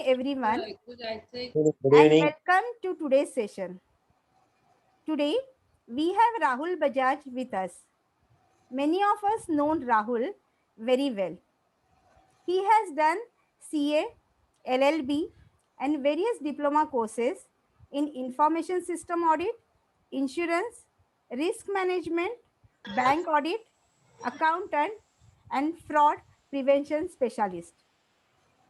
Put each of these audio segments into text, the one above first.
everyone, Good and evening. welcome to today's session. Today, we have Rahul Bajaj with us. Many of us know Rahul very well. He has done CA, LLB, and various diploma courses in information system audit, insurance, risk management, bank audit, accountant, and fraud prevention specialist.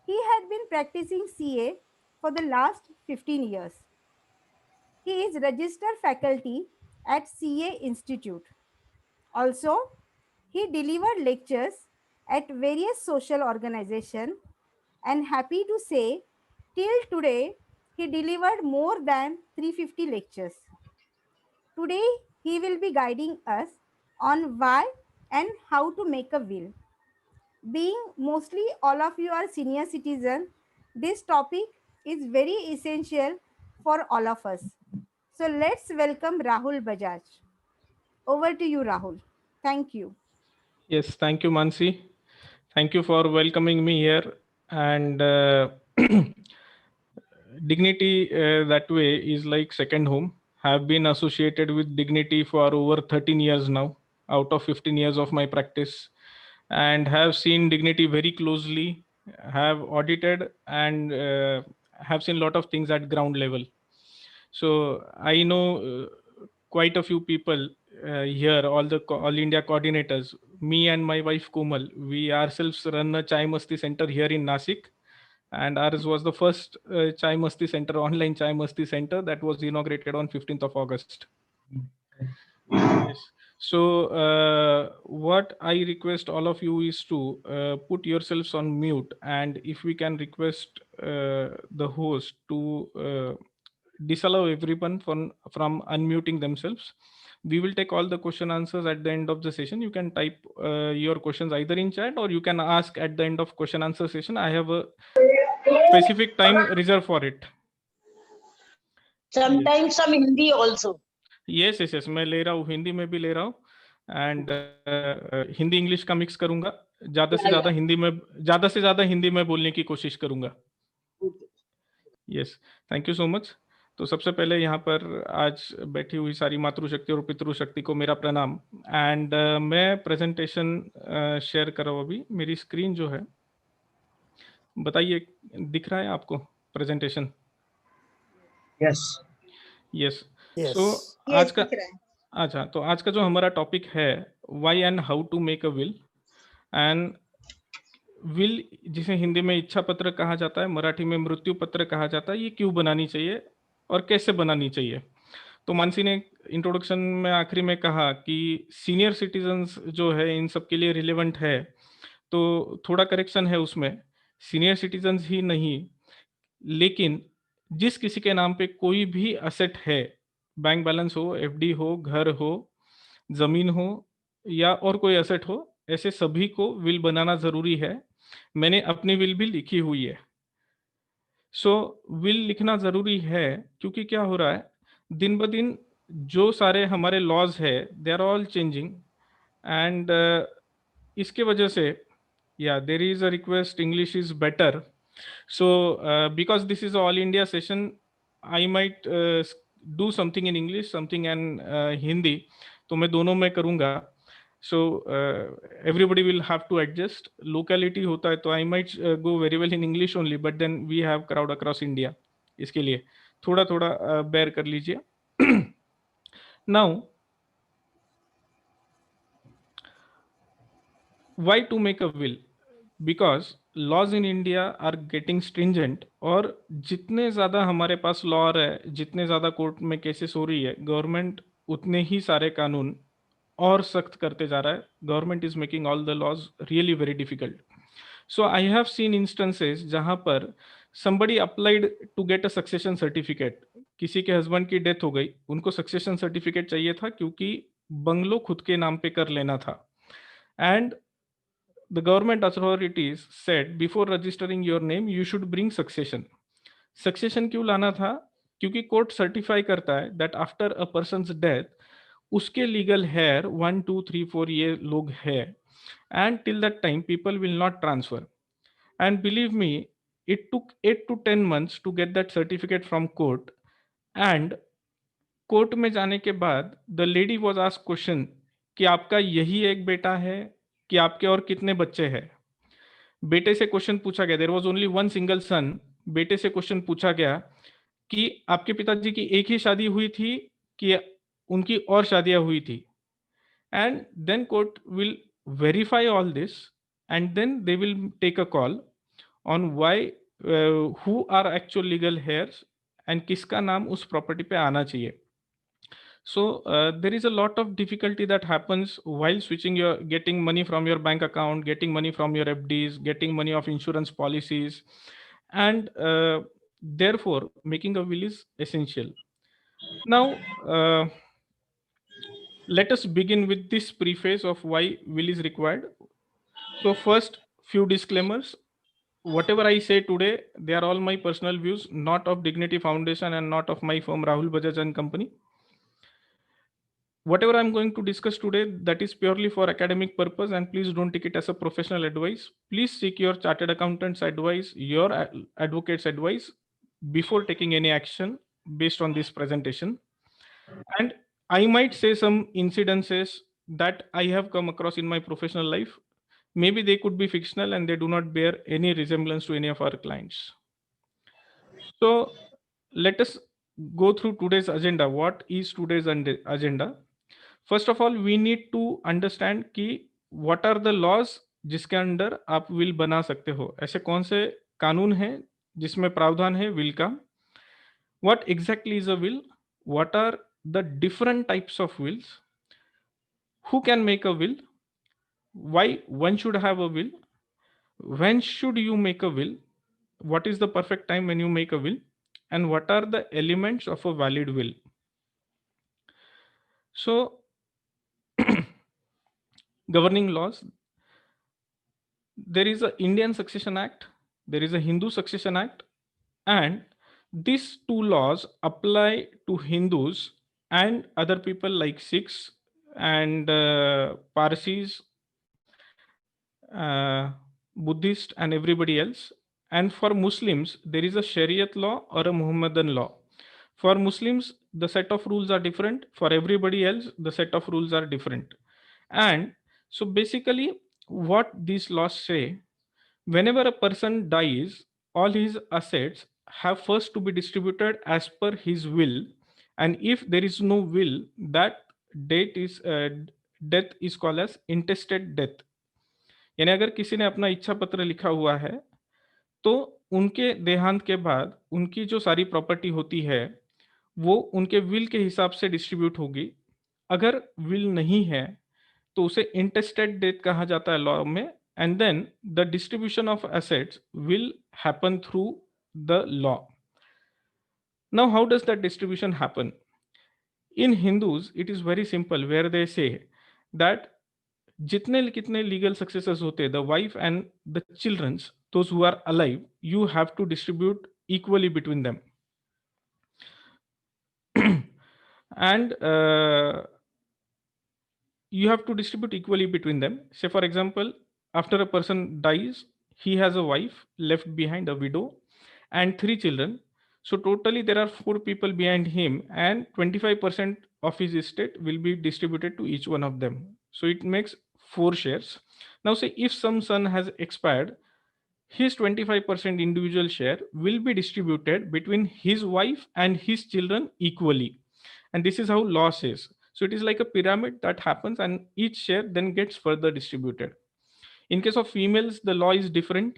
He had been practicing CA for the last 15 years. He is registered faculty at CA Institute. Also, he delivered lectures at various social organizations and happy to say till today he delivered more than 350 lectures. Today he will be guiding us on why and how to make a will. Being mostly all of you are senior citizen, this topic is very essential for all of us. So let's welcome Rahul Bajaj. Over to you, Rahul. Thank you. Yes, thank you, Mansi. Thank you for welcoming me here. And Dignity that way is like second home. Have been associated with Dignity for over 13 years now, out of 15 years of my practice, and have seen Dignity very closely, have audited and have seen a lot of things at ground level. So I know quite a few people here, all India coordinators. Me and my wife Komal, we ourselves run a Chai Masti center here in Nasik, and ours was the first Chai Masti center, online Chai Masti center, that was inaugurated on 15th of August. Yes. So what I request all of you is to put yourselves on mute, and if we can request the host to disallow everyone from unmuting themselves. We will take all the question answers at the end of the session. You can type your questions either in chat, or you can ask at the end of question answer session. I have a specific time reserved for it. Sometimes some Hindi also. Yes, yes, yes. मैं ले रहा हूँ, हिंदी में भी ले रहा हूँ, and Hindi English का मिक्स करूंगा. ज्यादा से ज्यादा हिंदी में बोलने की कोशिश करूंगा. Yes, thank you so much. तो सबसे पहले यहाँ पर आज बैठी हुई सारी मातृशक्ति और पितृशक्ति को मेरा प्रणाम. एंड मैं प्रेजेंटेशन शेयर कर रहा हूँ अभी. मेरी स्क्रीन जो है, बताइए दिख रहा है आपको प्रेजेंटेशन? Yes. यस. Yes. सो आज का अच्छा, तो आज का जो हमारा टॉपिक है, why and how to make a will. And will, जिसे हिंदी में इच्छा पत्र कहा जाता है, मराठी में मृत्यु पत्र कहा जाता है, ये क्यों बनानी चाहिए और कैसे बनानी चाहिए. तो मानसी ने इंट्रोडक्शन में आखिरी में कहा कि सीनियर सिटीजन्स जो है इन सब के लिए रिलेवेंट है, तो थोड़ा करेक्शन है उसमें. सीनियर सिटीजन्स ही नहीं, लेकिन जिस किसी के नाम पे कोई भी असेट है, बैंक बैलेंस हो, एफडी हो, घर हो, जमीन हो या और कोई असेट हो, ऐसे सभी को विल बनाना जरूरी है. मैंने अपनी विल भी लिखी हुई है. सो विल लिखना ज़रूरी है क्योंकि क्या हो रहा है, दिन ब दिन जो सारे हमारे लॉज है, they are all changing. And इसके वजह से, या there is a request, English is better. So because this is all India session, I might do something in English, something in Hindi. तो मैं दोनों में करूँगा. So everybody will have to adjust. Locality होता है तो I might go very well in English only, but then we have crowd across India. इसके लिए थोड़ा थोड़ा bear कर लीजिए. Now, why to make a will? Because laws in India are getting stringent. और जितने ज़्यादा हमारे पास लॉ आ रहा है, जितने ज़्यादा कोर्ट में केसेस हो रही है, गवर्नमेंट उतने ही सारे कानून और सख्त करते जा रहा है. Government is making all the laws really very difficult. So I have seen instances जहां पर somebody applied to get a succession certificate. किसी के हस्बैंड की डेथ हो गई, उनको सक्सेशन सर्टिफिकेट चाहिए था क्योंकि बंगलो खुद के नाम पे कर लेना था. And the government authorities said before registering your name you should bring succession. Succession क्यों लाना था? क्योंकि कोर्ट सर्टिफाई करता है that after a person's death उसके लीगल हेयर 1 2 3 4 ये लोग है, and till that time people will not transfer. And believe me, it took 8 to 10 months to get that certificate from court. And court में जाने के बाद the lady was asked question कि आपका यही एक बेटा है कि आपके और कितने बच्चे हैं। बेटे से क्वेश्चन पूछा गया, there was only one single son. बेटे से क्वेश्चन पूछा गया कि आपके पिताजी की एक ही शादी हुई थी कि उनकी और शादियां हुई थी। And then court will verify all this and then they will take a call on why who are actual legal heirs and किसका नाम उस प्रॉपर्टी पे आना चाहिए। So there is a lot of difficulty that happens while getting money from your bank account, getting money from your FDs, getting money of insurance policies, and therefore making a will is essential. Now let us begin with this preface of why will is required. So first, few disclaimers. Whatever I say today, they are all my personal views, not of Dignity Foundation and not of my firm Rahul Bajaj and Company. Whatever I'm going to discuss today, that is purely for academic purpose, and please don't take it as a professional advice. Please seek your chartered accountant's advice, your advocate's advice before taking any action based on this presentation. And I might say some incidences that I have come across in my professional life. Maybe they could be fictional and they do not bear any resemblance to any of our clients. So let us go through today's agenda. What is today's agenda? First of all we need to understand कि what are the laws जिसके under आप will बना सकते हो। ऐसे कौन से कानून हैं जिसमें प्रावधान है विल का। What exactly is a will, what are the different types of wills, who can make a will, why one should have a will, when should you make a will, what is the perfect time when you make a will, and what are the elements of a valid will. So governing laws, there is a Indian Succession Act, there is a Hindu Succession Act, and these two laws apply to Hindus and other people like Sikhs and Parsis, Buddhist and everybody else. And for Muslims, there is a Shariat law or a Muhammadan law. For Muslims, the set of rules are different. For everybody else, the set of rules are different. And so basically what these laws say, whenever a person dies, all his assets have first to be distributed as per his will, and if there is no will, that death is called as intestate death. यानी अगर किसी ने अपना इच्छा पत्र लिखा हुआ है तो उनके देहांत के बाद उनकी जो सारी प्रॉपर्टी होती है वो उनके विल के हिसाब से डिस्ट्रीब्यूट होगी। अगर विल नहीं है तो उसे इंटेस्टेड डेथ कहा जाता है लॉ में, and then the distribution of assets will happen through the law. Now how does that distribution happen? In Hindus it is very simple, where they say that जितने कितने लीगल सक्सेसर्स होते हैं, the wife and the childrens, those who are alive, you have to distribute equally between them. And you have to distribute equally between them. Say for example, after a person dies, he has a wife left behind, a widow, and 3 children. So totally there are 4 people behind him, and 25% of his estate will be distributed to each one of them. So it makes 4 shares. Now say if some son has expired, his 25% individual share will be distributed between his wife and his children equally. And this is how law says. So it is like a pyramid that happens, and each share then gets further distributed. In case of females, the law is different.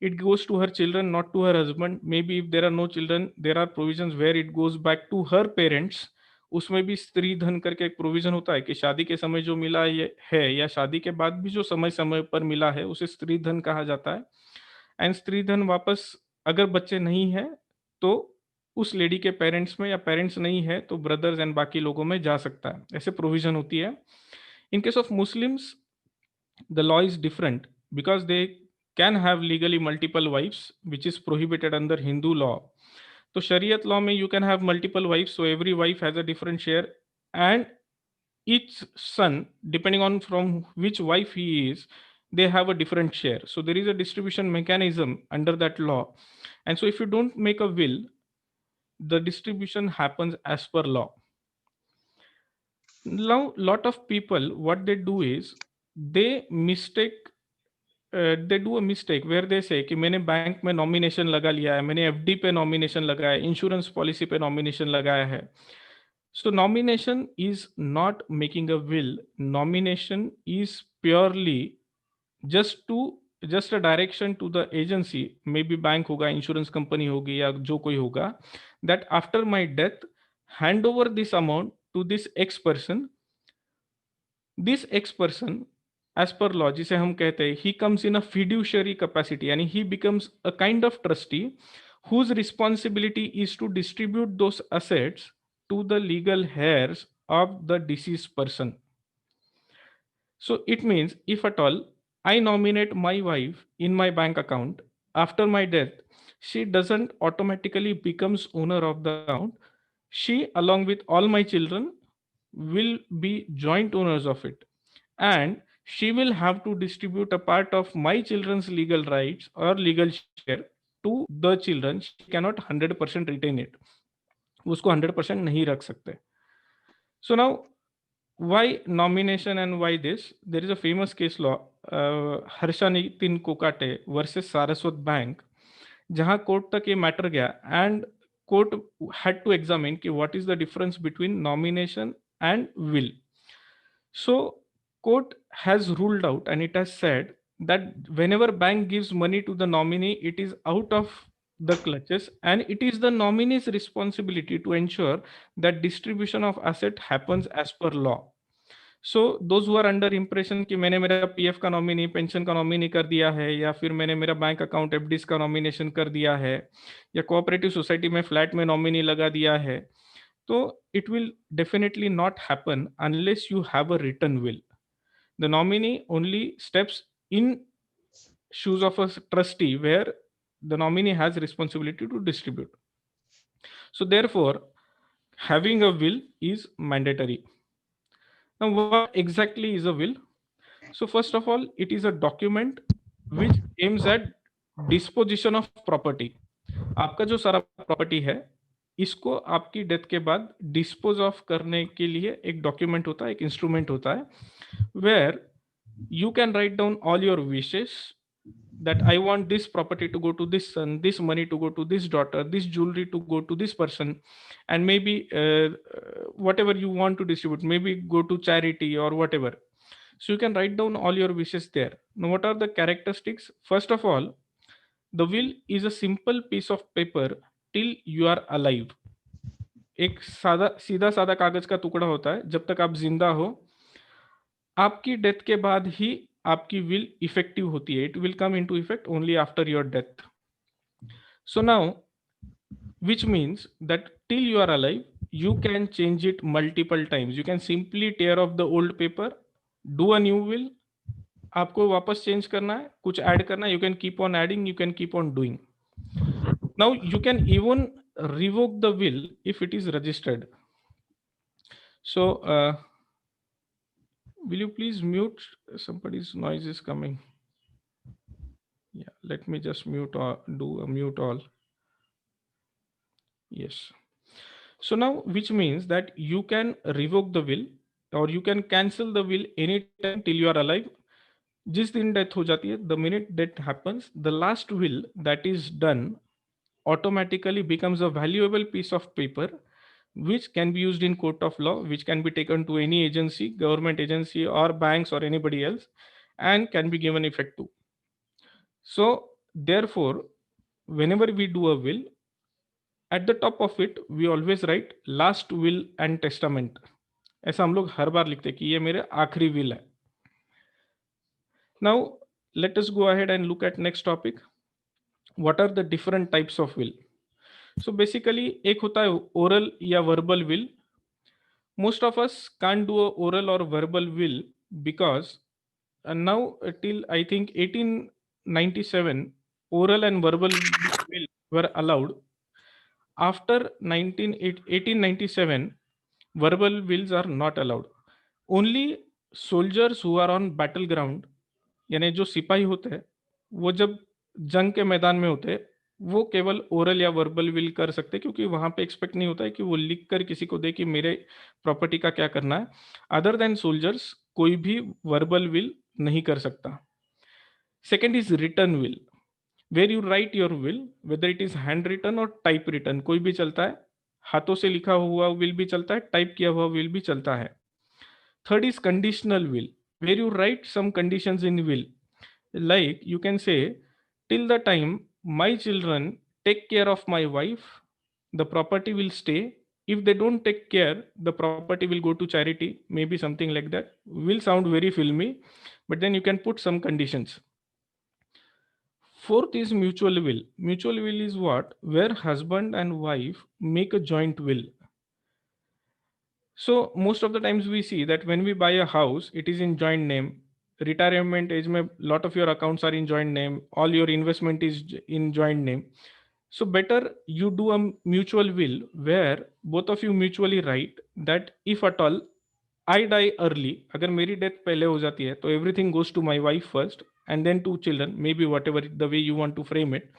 It goes to her children, not to her husband. Maybe if there are no children, there are provisions where it goes back to her parents. उसमें भी स्त्री धन करके एक provision होता है कि शादी के समय जो मिला है या शादी के बाद भी जो समय समय पर मिला है उसे स्त्री धन कहा जाता है। एंड स्त्री धन वापस अगर बच्चे नहीं है तो उस लेडी के पेरेंट्स में, या पेरेंट्स नहीं है तो ब्रदर्स एंड बाकी लोगों में जा सकता है। ऐसे प्रोविजन होती है। In case of Muslims the law is different because they can have legally multiple wifes which is prohibited under Hindu law. तो शरीयत लॉ में you can have multiple wifes, so every wife has a different share, and each son, depending on from which wife he is, they have a different share. So there is a distribution mechanism under that law. And so if you don't make a will, the distribution happens as per law. Now, lot of people, what they do is they do a mistake where they say कि मैंने bank में nomination लगा लिया है, मैंने FD पे nomination लगाया है, इंश्योरेंस पॉलिसी पे नॉमिनेशन लगाया है. So nomination is not making a will. Nomination is purely just a direction to the agency, maybe bank होगा, इंश्योरेंस कंपनी होगी या जो कोई होगा, that after my death hand over this amount to this X person. This X person, as per law, जिसे हम कहते हैं, he comes in a fiduciary capacity, यानी he becomes a kind of trustee whose responsibility is to distribute those assets to the legal heirs of the deceased person. So it means if at all I nominate my wife in my bank account, after my death, she doesn't automatically becomes owner of the account. She, along with all my children, will be joint owners of it, and she will have to distribute a part of my children's legal rights or legal share to the children. She cannot 100% retain it. उसको 100% नहीं रख सकते. So now, why nomination and why this? There is a famous case law, Harsha Nitin Kokate versus Saraswat Bank, जहां court तक ये matter गया, and court had to examine कि what is the difference between nomination and will. So court has ruled out and it has said that whenever bank gives money to the nominee, it is out of the clutches and it is the nominee's responsibility to ensure that distribution of asset happens as per law. So those who are under impression कि मैंने मेरा PF का nominee, pension का nominee कर दिया है, या फिर मैंने मेरा बैंक अकाउंट एफडीज का नॉमिनेशन कर दिया है, या कोऑपरेटिव सोसाइटी में फ्लैट में नॉमिनी लगा दिया है, तो it will definitely not happen unless you have a written will. The nominee only steps in shoes of a trustee where the nominee has responsibility to distribute. So therefore, having a will is mandatory. Now, what exactly is a will? So first of all, it is a document which aims at disposition of property. आपका जो सारा property है, इसको आपकी death के बाद dispose of करने के लिए एक डॉक्यूमेंट होता है, एक इंस्ट्रूमेंट होता है, where you can write down all your wishes, that I want this property to go to this son, this money to go to this daughter, this jewelry to go to this person, and maybe whatever you want to distribute, maybe go to charity or whatever. So you can write down all your wishes there. Now, what are the characteristics? First of all, the will is a simple piece of paper till you are alive. एक सीधा साधा कागज का टुकड़ा होता है. जब तक आप जिंदा हो, आपकी डेथ के बाद ही आपकी विल इफेक्टिव होती है. It will come into effect only after your death. So now, which means that till you are alive, you can change it multiple times. You can simply tear off the old paper, do a new will. आपको वापस change करना है, कुछ add करना है, you can keep on adding, you can keep on doing. Now you can even revoke the will if it is registered. So will you please mute? Somebody's noise is coming. Yeah, let me just mute or do a mute all. Yes. So now, which means that you can revoke the will or you can cancel the will anytime till you are alive. जिस दिन death हो जाती है, the minute that happens, the last will that is done automatically becomes a valuable piece of paper which can be used in court of law, which can be taken to any agency, government agency or banks or anybody else, and can be given effect to. So therefore, whenever we do a will, at the top of it we always write last will and testament. ऐसा हम लोग हर बार लिखते कि ये मेरे आखिरी will है. Now let us go ahead and look at next topic. What are the different types of will? So basically, एक होता है oral या verbal will. Most of us can't do a oral or verbal will because now till I think 1897 oral and verbal will were allowed. After 1897 verbal wills are not allowed. Only soldiers who are on battleground यानी जो सिपाही होते हैं वो जब जंग के मैदान में होते हैं वो केवल ओरल या वर्बल विल कर सकते हैं, क्योंकि वहां पे एक्सपेक्ट नहीं होता है कि वो लिख कर किसी को दे कि मेरे प्रॉपर्टी का क्या करना है। अदर देन सोल्जर्स कोई भी वर्बल विल नहीं कर सकता। Second is written will, where you write your will, whether it is hand written और टाइप रिटन, कोई भी चलता है। हाथों से लिखा हुआ विल भी चलता है, टाइप किया हुआ विल भी चलता है। Third is conditional will, where you write some conditions in will. Like you can say, till the time my children take care of my wife, the property will stay. If they don't take care, the property will go to charity, maybe something like that. Will sound very filmy, but then you can put some conditions. Fourth is mutual will. Mutual will is what? Where husband and wife make a joint will. So most of the times we see that when we buy a house, it is in joint name. Retirement age mein lot of your accounts are in joint name. All your investment is in joint name. So better you do a mutual will where both of you mutually write that if at all I die early, अगर मेरी death पहले हो जाती है तो everything goes to my wife first and then to children, maybe whatever the way you want to frame it.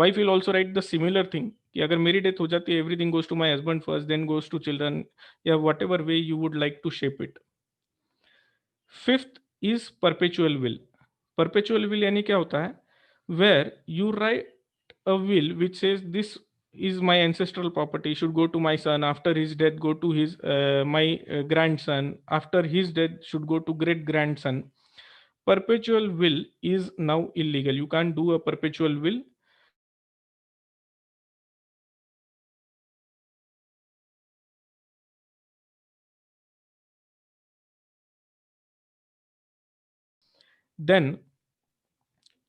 Wife will also write the similar thing कि अगर मेरी डेथ हो जाती है everything goes to my husband first, then goes to children, या whatever way you would like to shape it. Fifth is perpetual will. Perpetual will यानी क्या होता है? Where you write a will which says this is my ancestral property, should go to my son, after his death go to his my grandson, after his death should go to great grandson. Perpetual will is now illegal. You can't do a perpetual will. Then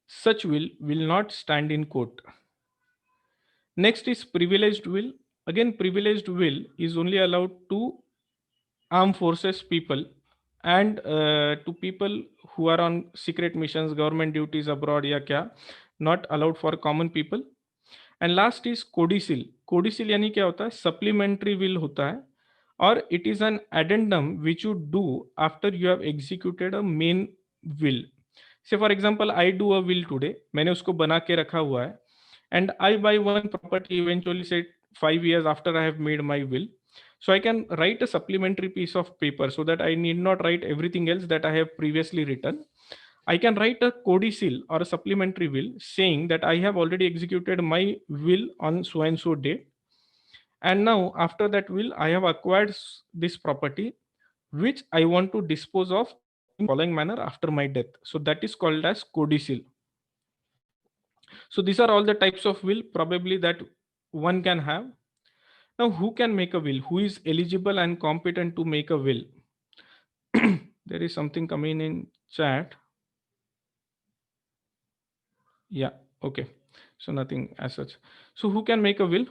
such will not stand in court. Next is privileged will. Again, privileged will is only allowed to armed forces people and to people who are on secret missions, government duties abroad या क्या, not allowed for common people. And last is codicil. Codicil यानी क्या होता है? Supplementary will होता है, और it is an addendum which you do after you have executed a main will. Say for example, I do a will today, मैंने उसको बना के रखा हुआ है, and I buy one property eventually, say 5 years after I have made my will. So I can write a supplementary piece of paper so that I need not write everything else that I have previously written. I can write a codicil or a supplementary will saying that I have already executed my will on so and so date, and now after that will I have acquired this property which I want to dispose of in following manner after my death. So that is called as codicil. So these are all the types of will probably that one can have. Now who can make a will? Who is eligible and competent to make a will? There is something coming in chat. Yeah, okay. So nothing as such. So who can make a will?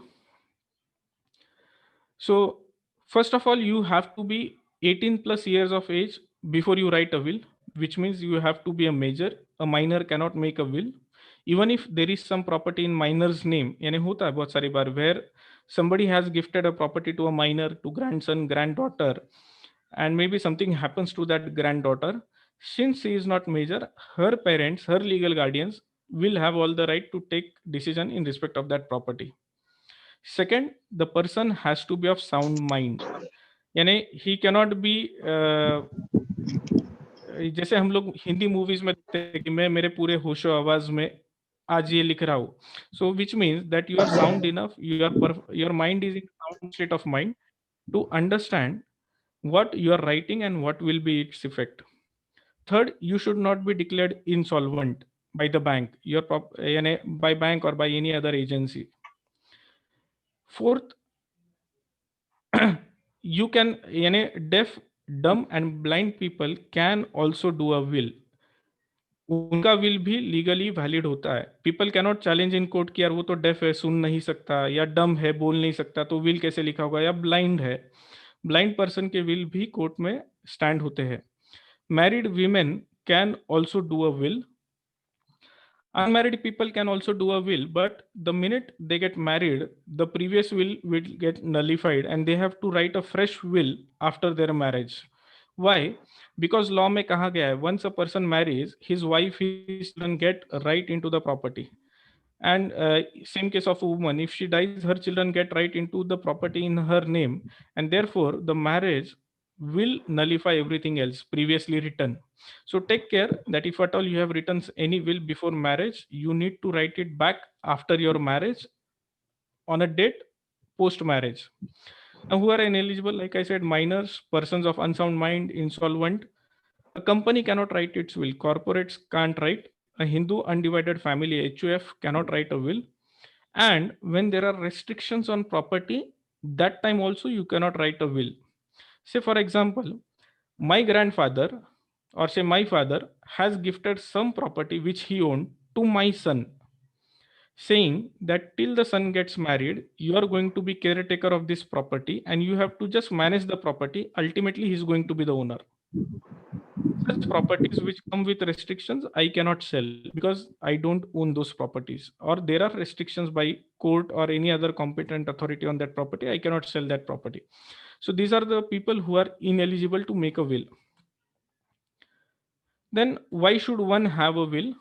So first of all, you have to be 18 plus years of age before you write a will, which means you have to be a major. A minor cannot make a will. Even if there is some property in minor's name, यानी होता है बहुत सारी बार where somebody has gifted a property to a minor, to grandson, granddaughter, and maybe something happens to that granddaughter. Since she is not major, her parents, her legal guardians will have all the right to take decision in respect of that property. Second, the person has to be of sound mind. यानी he cannot be जैसे हम लोग Hindi movies में देखते हैं कि मैं मेरे पूरे होशो आवाज में आज ये लिख रहा हूँ. So which means that you are sound enough, your mind is in sound state of mind to understand what you are writing and what will be its effect. Third, you should not be declared insolvent by the bank, यानी by bank or by any other agency. Fourth, you can, यानी deaf, dumb and blind people can also do a will. उनका will भी legally valid होता है. People cannot challenge in court कि यार वो तो डेफ है, सुन नहीं सकता, या डम है, बोल नहीं सकता, तो विल कैसे लिखा होगा, या ब्लाइंड है. ब्लाइंड पर्सन के विल भी कोर्ट में स्टैंड होते हैं. Married women can also do a will. Unmarried people can also do a will, but the minute they get married, the previous will get nullified and they have to write a fresh will after their marriage. Why? Because law में कहा गया है, once a person marries, his wife, his children get right into the property. And same case of a woman, if she dies, her children get right into the property in her name, and therefore the marriage will nullify everything else previously written. So take care that if at all you have written any will before marriage, you need to write it back after your marriage on a date post marriage. Now, who are ineligible? Like I said, minors, persons of unsound mind, insolvent. A company cannot write its will. Corporates can't write. A Hindu undivided family, HUF, cannot write a will. And when there are restrictions on property, that time also you cannot write a will. Say, for example, my grandfather or say my father has gifted some property which he owned to my son, saying that till the son gets married, you are going to be caretaker of this property and you have to just manage the property. Ultimately, he's going to be the owner. Such properties which come with restrictions, I cannot sell because I don't own those properties, or there are restrictions by court or any other competent authority on that property. I cannot sell that property. So these are the people who are ineligible to make a will. Then why should one have a will?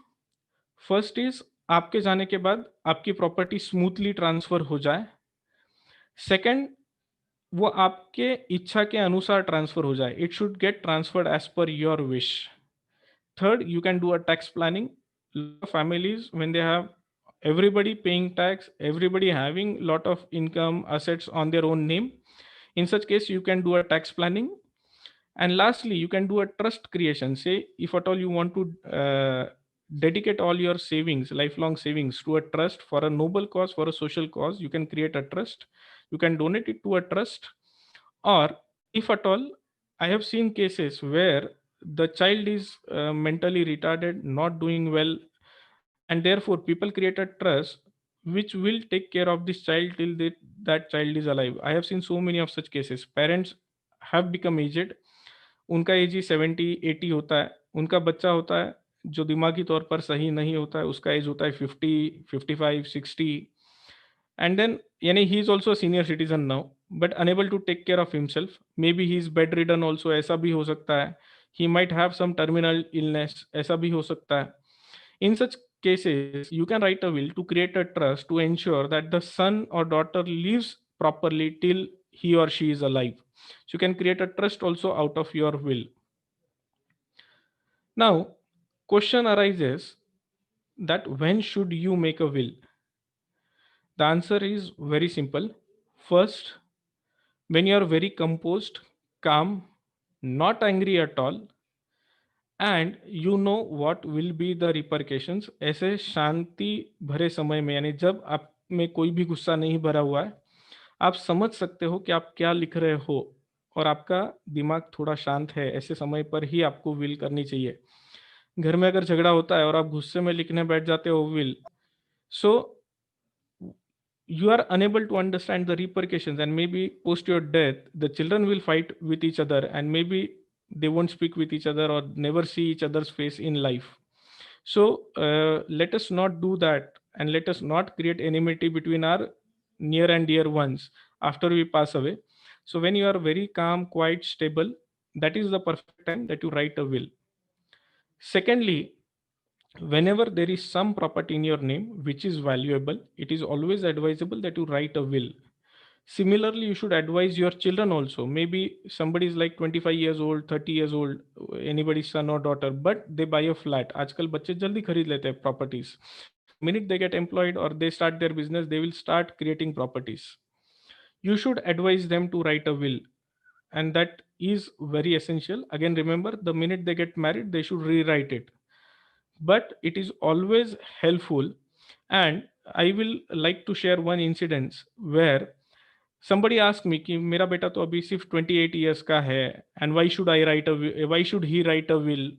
First is आपके जाने के बाद आपकी property smoothly transfer हो जाए. Second, वो आपके इच्छा के अनुसार ट्रांसफर हो जाए. It should get transferred as per your wish. Third, you can do a tax planning. Families, when they have everybody paying tax, everybody having lot of income assets on their own name, in such case you can do a tax planning. And lastly, you can do a trust creation. Say if at all you want to dedicate all your savings, lifelong savings, to a trust for a noble cause, for a social cause, you can create a trust. You can donate it to a trust. Or if at all, I have seen cases where the child is mentally retarded, not doing well, and therefore people create a trust which will take care of this child till that child is alive. I have seen so many of such cases. Parents have become aged, उनका as ही 70-80 होता है, उनका बच्चा होता है जो दिमागी तौर पर सही नहीं होता है, उसका एज होता है 50-55-60, and then यानी he is also a senior citizen now but unable to take care of himself. Maybe he is bedridden also, ऐसा भी हो सकता है. He might have some terminal illness, ऐसा भी हो सकता है. In such cases, you can write a will to create a trust to ensure that the son or daughter lives properly till he or she is alive. So you can create a trust also out of your will. Now, question arises that when should you make a will? The answer is very simple. First, when you are very composed, calm, not angry at all, and you know what will be the repercussions. ऐसे शांति भरे समय में, यानी जब आप में कोई भी गुस्सा नहीं भरा हुआ है, आप समझ सकते हो कि आप क्या लिख रहे हो और आपका दिमाग थोड़ा शांत है, ऐसे समय पर ही आपको विल करनी चाहिए. घर में अगर झगड़ा होता है और आप गुस्से में लिखने बैठ जाते हो will, so you are unable to understand the repercussions, and maybe post your death the children will fight with each other and maybe they won't speak with each other or never see each other's face in life. So let us not do that, and let us not create enmity between our near and dear ones after we pass away. So when you are very calm, quiet, stable, that is the perfect time that you write a will. Secondly, whenever there is some property in your name which is valuable, it is always advisable that you write a will. Similarly, you should advise your children also. Maybe somebody is like 25 years old, 30 years old, anybody's son or daughter, but they buy a flat. आजकल बच्चे जल्दी खरीद लेते हैं properties. Minute they get employed or they start their business, they will start creating properties. You should advise them to write a will, and that is very essential. Again, remember, the minute they get married, they should rewrite it. But it is always helpful, and I will like to share one incident where somebody asked me कि मेरा बेटा तो अभी सिर्फ 28 years का है, and why should he write a will?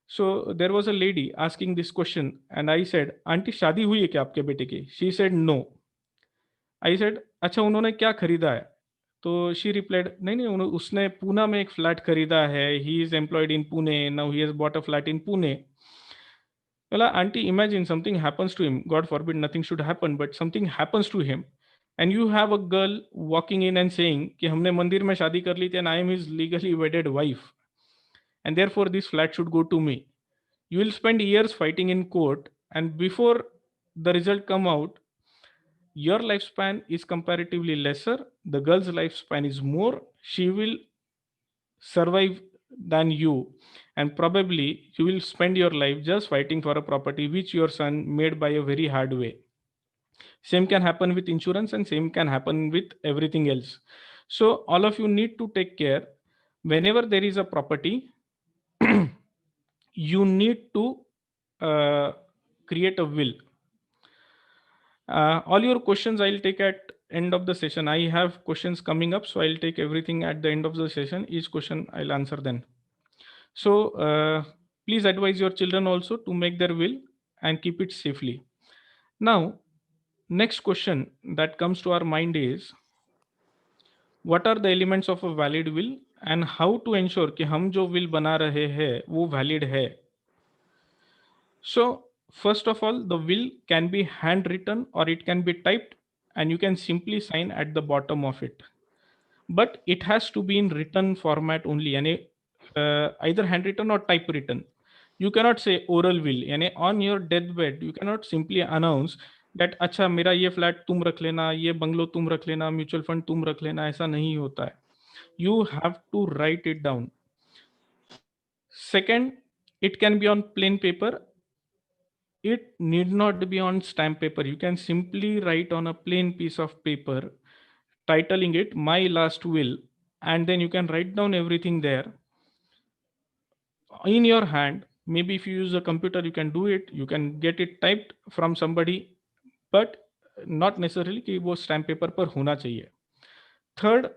So there was a lady asking this question and I said, aunty शादी हुई है क्या आपके बेटे की? She said no. I said, अच्छा उन्होंने क्या खरीदा है? तो she replied, नहीं उसने पूना में एक फ्लैट खरीदा है. He is employed in Pune. Now he has bought a flat in Pune. Well, auntie, imagine something happens to him. God forbid, nothing should happen, but something happens to him. and you have a girl walking in and saying कि हमने मंदिर में शादी कर ली थी and I am his legally wedded wife and therefore this flat should go to me. You will spend years fighting in court, and before the result come out, your lifespan is comparatively lesser, the girl's lifespan is more, she will survive than you, and probably you will spend your life just fighting for a property which your son made by a very hard way. Same can happen with insurance and same can happen with everything else. So all of you need to take care. Whenever there is a property, you need to create a will. All your questions I'll take at end of the session. I have questions coming up, so I'll take everything at the end of the session. Each question I'll answer then. So please advise your children also to make their will and keep it safely. Now, next question that comes to our mind is, what are the elements of a valid will and how to ensure कि हम जो will बना रहे हैं वो valid है. So first of all, the will can be handwritten or it can be typed and you can simply sign at the bottom of it. But it has to be in written format only, यानी either handwritten or typewritten. You cannot say oral will, यानी on your deathbed you cannot simply announce that अच्छा मेरा ये flat तुम रख लेना, ये bungalow तुम रख लेना, म्यूचुअल फंड तुम रख लेना, ऐसा नहीं होता है. You have to write it down. Second, it can be on plain paper. It need not be on stamp paper. You can simply write on a plain piece of paper, titling it My Last Will, and then you can write down everything there in your hand. Maybe if you use a computer, you can do it. You can get it typed from somebody, but not necessarily कि वो stamp paper पर होना चाहिए. Third,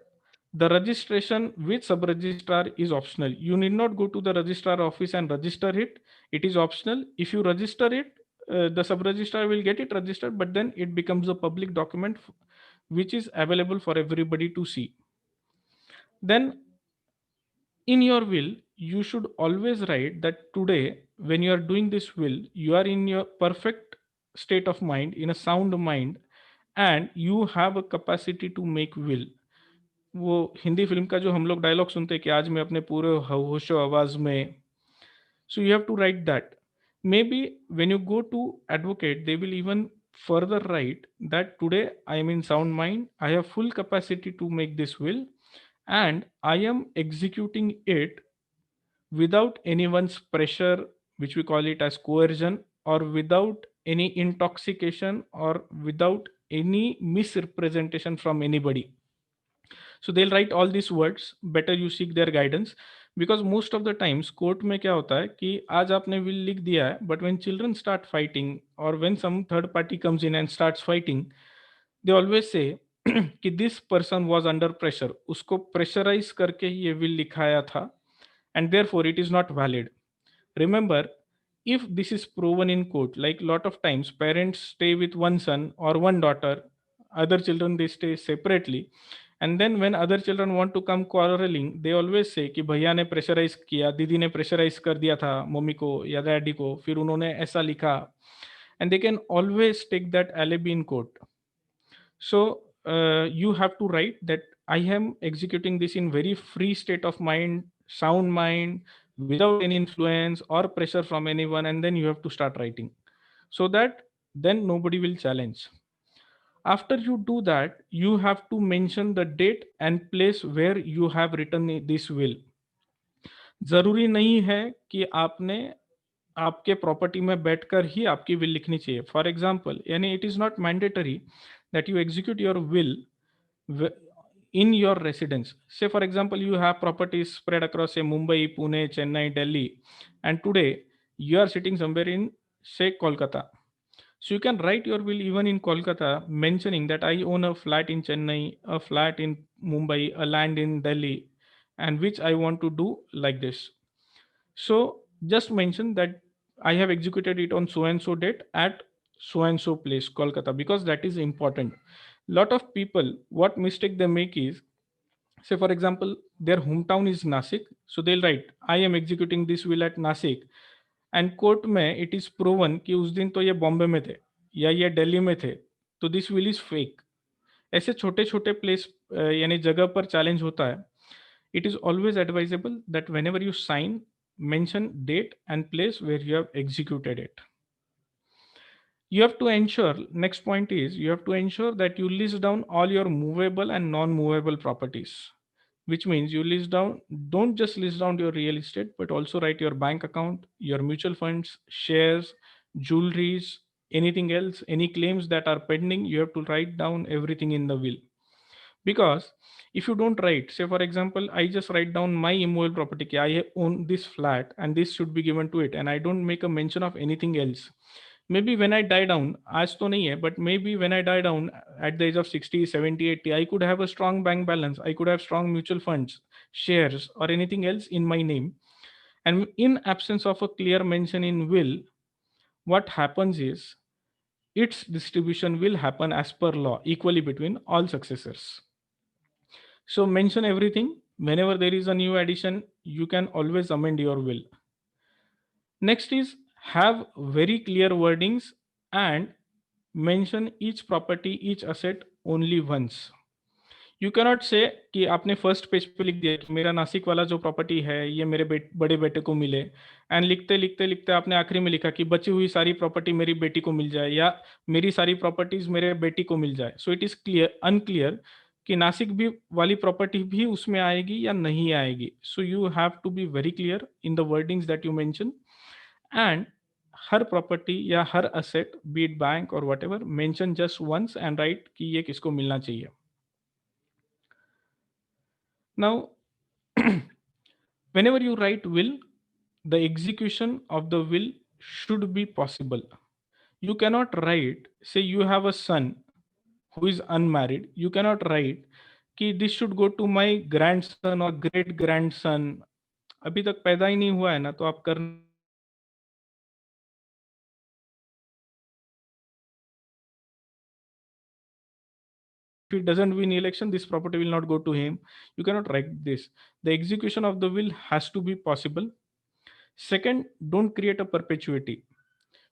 the registration with sub-registrar is optional. You need not go to the registrar office and register it. It is optional. If you register it, the sub-registrar will get it registered, but then it becomes a public document which is available for everybody to see. Then in your will, you should always write that today, when you are doing this will, you are in your perfect state of mind, in a sound mind, and you have a capacity to make will. वो Hindi film का जो हम लोग dialogue सुनते हैं कि आज मैं अपने पूरे होशो आवाज में, so you have to write that. Maybe when you go to advocate, they will even further write that today I am in sound mind, I have full capacity to make this will, and I am executing it without anyone's pressure, which we call it as coercion, or without any intoxication or without any misrepresentation from anybody. So they'll write all these words. Better you seek their guidance, because most of the times court में क्या होता है कि आज आपने will लिख दिया है, but when children start fighting or when some third party comes in and starts fighting, they always say कि this person was under pressure, उसको pressurize करके ये will लिखाया था, and therefore it is not valid. Remember, if this is proven in court, like lot of times parents stay with one son or one daughter, other children they stay separately, and then when other children want to come quarreling, they always say कि भैया ने pressurise किया, दीदी ने pressurise कर दिया था mummy को या डैडी को, फिर उन्होंने ऐसा लिखा, and they can always take that alibi in court. So you have to write that I am executing this in very free state of mind, sound mind, without any influence or pressure from anyone, and then you have to start writing so that then nobody will challenge. After you do that, you have to mention the date and place where you have written this will. जरूरी नहीं है कि आपने आपके property में बैठकर ही आपकी will लिखनी चाहिए. फॉर एग्जाम्पल, यानी it is not mandatory that you execute your will in your residence. Say for example, you have properties spread across say Mumbai, Pune, Chennai, Delhi, and today you are sitting somewhere in say Kolkata. So you can write your will even in Kolkata, mentioning that I own a flat in Chennai, a flat in Mumbai, a land in Delhi, and which I want to do like this. So just mention that I have executed it on so and so date at so and so place, Kolkata, because that is important. Lot of people, what mistake they make is, say for example, their hometown is Nasik, so they'll write I am executing this will at Nasik, and court में it is proven कि उस दिन तो ये बॉम्बे में थे या ये दिल्ली में थे, तो दिस विल इज फेक. ऐसे छोटे छोटे प्लेस यानी जगह पर चैलेंज होता है, it is always advisable that whenever you sign, mention date and place where you have executed it. You have to ensure, next point is, you have to ensure that you list down all your movable and non-movable properties, which means you list down, don't just list down your real estate, but also write your bank account, your mutual funds, shares, jewelries, anything else, any claims that are pending. You have to write down everything in the will. Because if you don't write, say for example, I just write down my immovable property, ki I own this flat and this should be given to it, and I don't make a mention of anything else. Maybe when I die down, आज तो नहीं है, but maybe when I die down at the age of 60, 70, 80, I could have a strong bank balance, I could have strong mutual funds, shares, or anything else in my name. And in absence of a clear mention in will, what happens is its distribution will happen as per law, equally between all successors. So mention everything. Whenever there is a new addition, you can always amend your will. Next is have very clear wordings and mention each property, each asset only once. You cannot say कि आपने first page पे लिख दिया कि मेरा नासिक वाला जो property है ये मेरे बड़े बेटे को मिले, एंड लिखते लिखते लिखते आपने आखिरी में लिखा कि बची हुई सारी प्रॉपर्टी मेरी बेटी को मिल जाए या मेरी सारी प्रॉपर्टीज मेरे बेटी को मिल जाए. So it is clear unclear कि नासिक भी वाली प्रॉपर्टी भी उसमें आएगी या नहीं आएगी. So you have to be very clear in the wordings that you mention, and हर प्रॉपर्टी या हर असेट, बी इट बैंक और whatever, mention just once and write कि ये किसको मिलना चाहिए. Now, whenever you write will, the execution of the will should be possible. You cannot write, say you have a son who is unmarried, you cannot write कि this should go to my grandson or great grandson. अभी तक पैदा ही नहीं हुआ है ना, तो आप कर if he doesn't win election, this property will not go to him. You cannot write this. The execution of the will has to be possible. Second, don't create a perpetuity,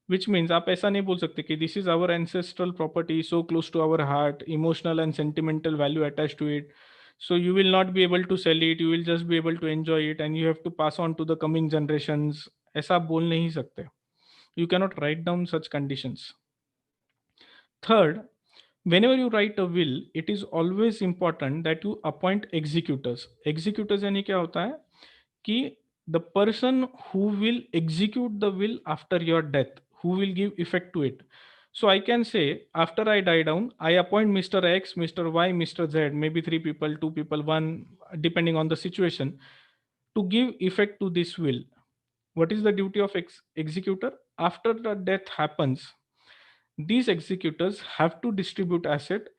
which means आप ऐसा नहीं बोल सकते कि this is our ancestral property, so close to our heart, emotional and sentimental value attached to it, so you will not be able to sell it, you will just be able to enjoy it and you have to pass on to the coming generations. ऐसा आप बोल नहीं सकते. You cannot write down such conditions. Third, whenever you write a will, it is always important that you appoint executors. Executors यानी क्या होता है कि the person who will execute the will after your death, who will give effect to it. So I can say after I die down, I appoint Mr. X, Mr. Y, Mr. Z, maybe 3 people, 2 people, 1, depending on the situation, to give effect to this will. What is the duty of executor? After the death happens, these executors have to distribute asset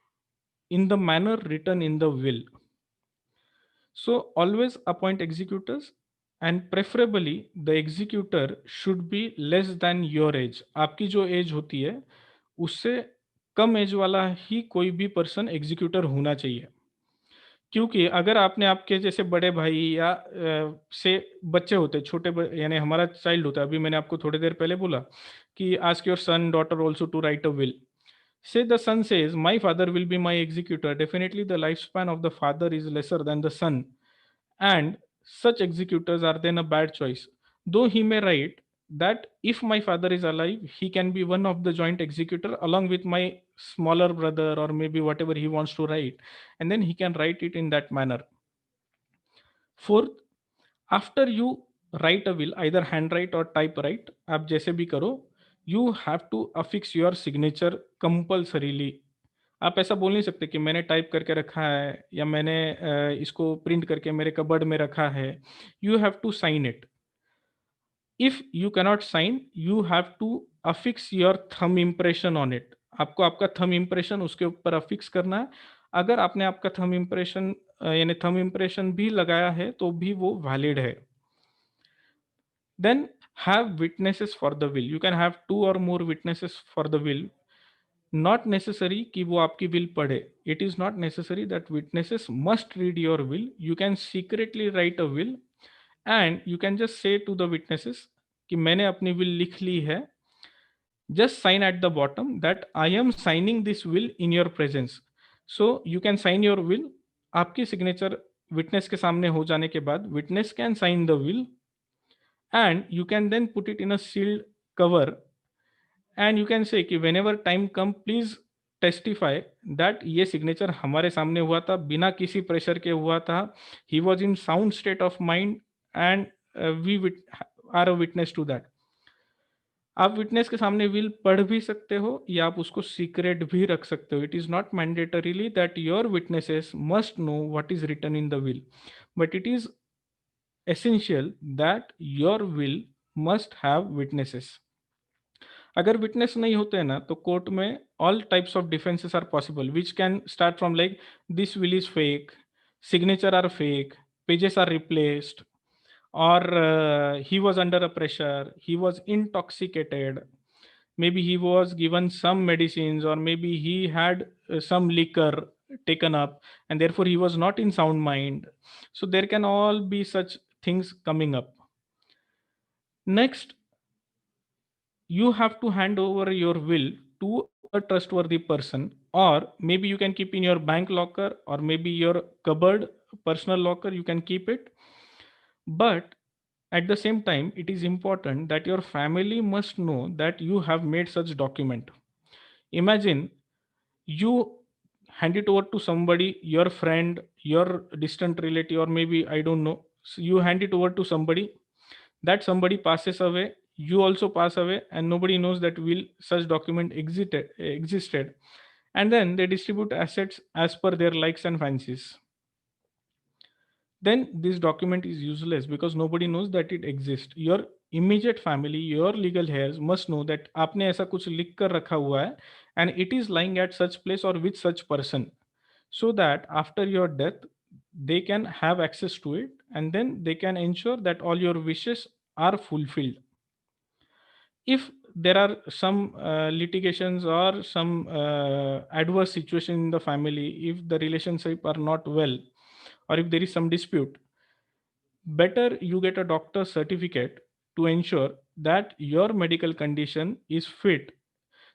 in the manner written in the will. So always appoint executors, and preferably the executor should be less than your age. आपकी जो as होती है उससे कम as वाला ही कोई भी person executor होना चाहिए. क्योंकि अगर आपने आपके जैसे बड़े भाई या से बच्चे होते छोटे यानी हमारा चाइल्ड होता है, अभी मैंने आपको थोड़ी देर पहले बोला कि ask your son daughter also to write a will. Say the son says, my father will be my executor. Definitely the lifespan of the father is lesser than the son. And such executors are then a bad choice. Though he may write that if my father is alive, he can be one of the joint executor along with my smaller brother or maybe whatever he wants to write. And then he can write it in that manner. Fourth, after you write a will, either handwrite or typewrite, आप जैसे भी करो, you have to affix your signature compulsorily. आप ऐसा बोल नहीं सकते कि मैंने टाइप करके रखा है या मैंने इसको प्रिंट करके मेरे कबर्ड में रखा है. You have to sign it. If you cannot sign, you have to affix your thumb impression on it. आपको आपका थंब इम्प्रेशन उसके ऊपर अफिक्स करना है. अगर आपने आपका थंब इम्प्रेशन यानी थंब इम्प्रेशन भी लगाया है तो भी वो वैलिड है. Then have witnesses for the will. You can have 2 or more witnesses for the will. Not necessary कि वो आपकी will पढ़े. It is not necessary that witnesses must read your will. You can secretly write a will and you can just say to the witnesses कि मैंने अपनी will लिख ली है. Just sign at the bottom that I am signing this will in your presence. So you can sign your will. आपकी signature witness के सामने हो जाने के बाद witness can sign the will and you can then put it in a sealed cover and you can say कि whenever time come please testify that ये signature हमारे सामने हुआ था बिना किसी प्रेशर के हुआ था. He was in sound state of mind and we are a witness to that. आप विटनेस के सामने विल पढ़ भी सकते हो या आप उसको सीक्रेट भी रख सकते हो. It is not mandatorily that your witnesses must know what is written in the will, but it is essential that your will must have witnesses. अगर विटनेस नहीं होते हैं ना तो कोर्ट में all types of defences are possible which can start from like this will is fake, signature are fake, pages are replaced, or he was under a pressure, he was intoxicated, maybe he was given some medicines, or maybe he had some liquor taken up and therefore he was not in sound mind. So there can all be such things coming up. Next, you have to hand over your will to a trustworthy person, or maybe you can keep in your bank locker, or maybe your cupboard personal locker, you can keep it. But at the same time, it is important that your family must know that you have made such document. Imagine you hand it over to somebody, your friend, your distant relative, or maybe I don't know. So you hand it over to somebody, that somebody passes away, you also pass away, and nobody knows that will such document existed, and then they distribute assets as per their likes and fancies. Then this document is useless because nobody knows that it exists. Your immediate family, your legal heirs must know that आपने ऐसा कुछ लिख कर रखा हुआ है and it is lying at such place or with such person, so that after your death they can have access to it and then they can ensure that all your wishes are fulfilled. If there are some litigations or some adverse situation in the family, if the relationship are not well, or if there is some dispute, better you get a doctor's certificate to ensure that your medical condition is fit.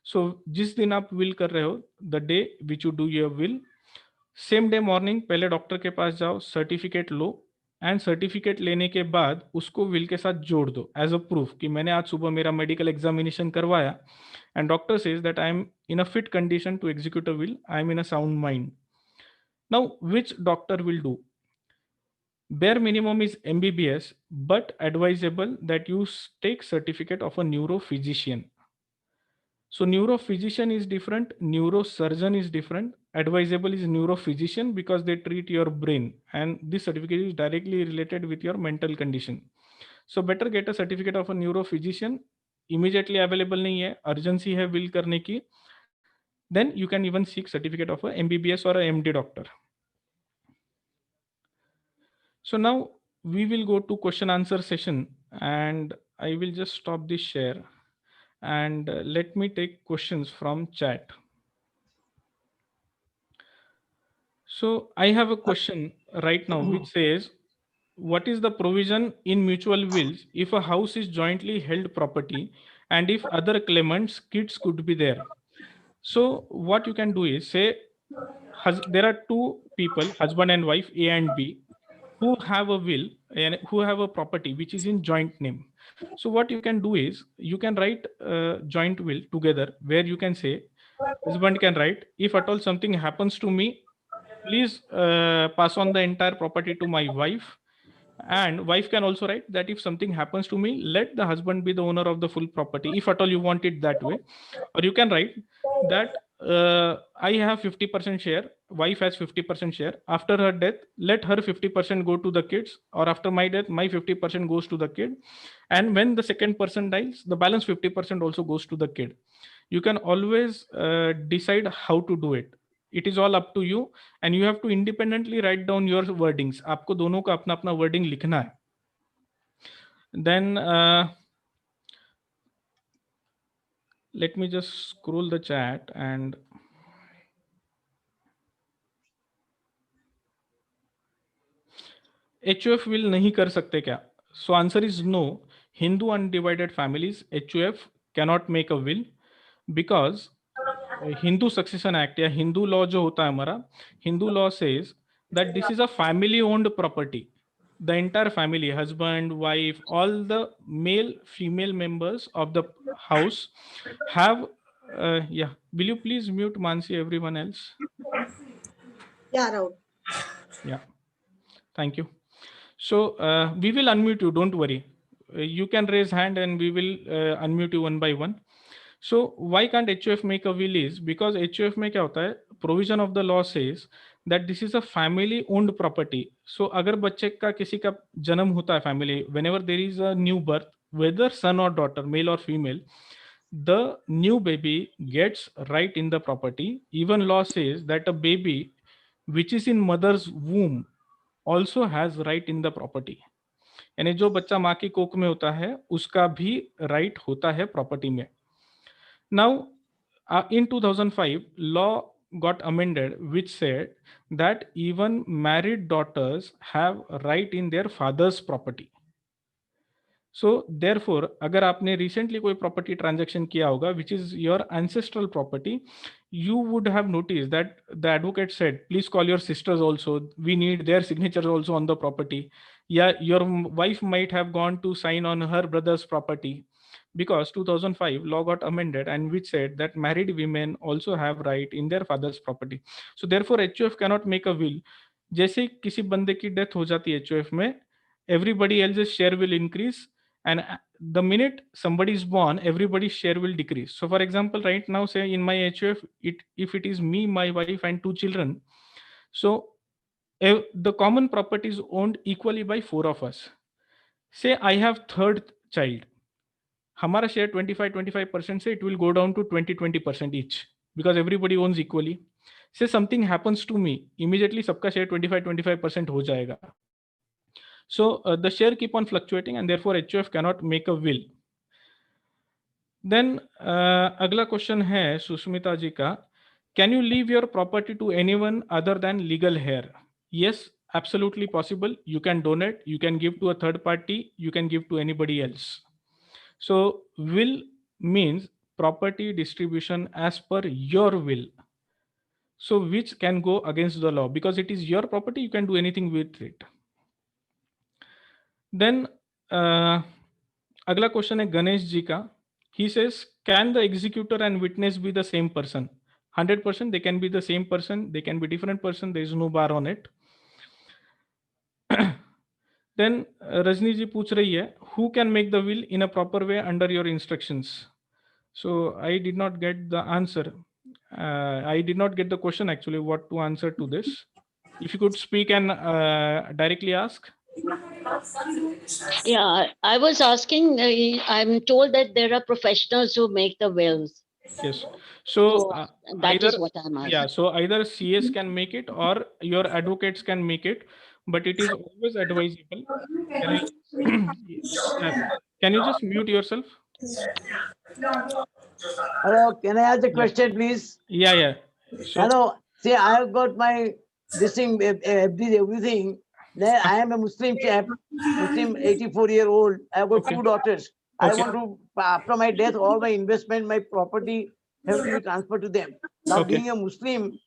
So जिस दिन आप will कर रहे हो, the day which you do your will, same day morning पहले doctor के पास जाओ, certificate low, and certificate लेने के बाद उसको विल के साथ जोड़ दो एज अ प्रूफ कि मैंने आज सुबह मेरा मेडिकल एग्जामिनेशन करवाया and doctor says that I am in a fit condition to execute a will, I am in a sound mind. Now which doctor will do? Bare minimum is MBBS, but advisable that you take certificate of a neurophysician. So neurophysician is different, neurosurgeon is different. Advisable is neurophysician because they treat your brain, and this certificate is directly related with your mental condition. So better get a certificate of a neurophysician. Immediately available नहीं है, urgency है will करने की, then you can even seek certificate of a MBBS or a MD doctor. So now we will go to question answer session, and I will just stop this share and let me take questions from chat. So I have a question right now which says, what is the provision in mutual wills if a house is jointly held property and if other claimants' kids could be there? So what you can do is say there are two people, husband and wife A and B, who have a will and who have a property which is in joint name. So what you can do is you can write a joint will together where you can say, husband can write, if at all something happens to me, please pass on the entire property to my wife. And wife can also write that if something happens to me, let the husband be the owner of the full property, if at all you want it that way. Or you can write that I have 50% share, wife has 50% share. After her death, let her 50% go to the kids, or after my death, my 50% goes to the kid. And when the second person dies, the balance 50% also goes to the kid. You can always decide how to do it. It is all up to you, and you have to independently write down your wordings. आपको दोनों का अपना अपना wording लिखना है. Then let me just scroll the chat and HUF will नहीं कर सकते क्या? So answer is no. Hindu undivided families HUF cannot make a will because Hindu succession act या हिंदू लॉ जो होता है हमारा, Hindu law says that this is a family owned property. The entire family, husband, wife, all the male, female members of the house have. Yeah, will you please mute Mansi? Everyone else. Yeah, Rahul. Yeah, thank you. So we will unmute you. Don't worry. You can raise hand and we will unmute you one by one. So why can't HUF make a will is because HUF में क्या होता है, provision of the law says that this is a family owned property. So अगर बच्चे का किसी का जन्म होता है family, whenever there is a new birth, whether son or daughter, male or female, the new baby gets right in the property. Even law says that a baby which is in mother's womb also has right in the property. यानी जो बच्चा माँ की कोख में होता है उसका भी right होता है property में. Now, in 2005, law got amended which said that even married daughters have right in their father's property. So therefore, अगर आपने recently कोई property transaction किया होगा which is your ancestral property, you would have noticed that the advocate said, please call your sisters also. We need their signatures also on the property. Yeah, your wife might have gone to sign on her brother's property. Because 2005 law got amended and which said that married women also have right in their father's property. So therefore HUF cannot make a will. जैसे किसी बंदे की death हो जाती है HUF में, everybody else's share will increase, and the minute somebody is born, everybody's share will decrease. So for example, right now, say in my HUF, if it is me, my wife and 2 children, so the common property is owned equally by 4 of us. Say I have third child, हमारा share 25% से it will go down to 20% each because everybody owns equally. Say something happens to me, immediately सबका share 25% हो जाएगा. So the share keep on fluctuating and therefore HUF cannot make a will. Then अगला question है सुष्मिता जी का, can you leave your property to anyone other than legal heir? Yes, absolutely possible. You can donate, you can give to a third party, you can give to anybody else. So will means property distribution as per your will. So which can go against the law because it is your property, you can do anything with it. Then अगला question है गणेश जी का. He says, can the executor and witness be the same person? 100% they can be the same person, they can be different person, there is no bar on it. Then Rajni ji पूछ रही है, who can make the will in a proper way under your instructions? So I did not get the answer. I did not get the question actually, what to answer to this. If you could speak and directly ask. Yeah, I was asking, I'm told that there are professionals who make the wills. Yes. So That either, is what I'm asking. yeah, so either CS can make it or your advocates can make it, but it is always advisable. Can you just mute yourself? Hello, can I ask a question, please? Yeah. So, hello, see, I have got my this thing, everything. Then I am a Muslim chap, Muslim, 84-year-old. I have got Okay. 2 daughters. I want to, after my death, all my investment, my property have to be transferred to them. Now, Okay. being a Muslim,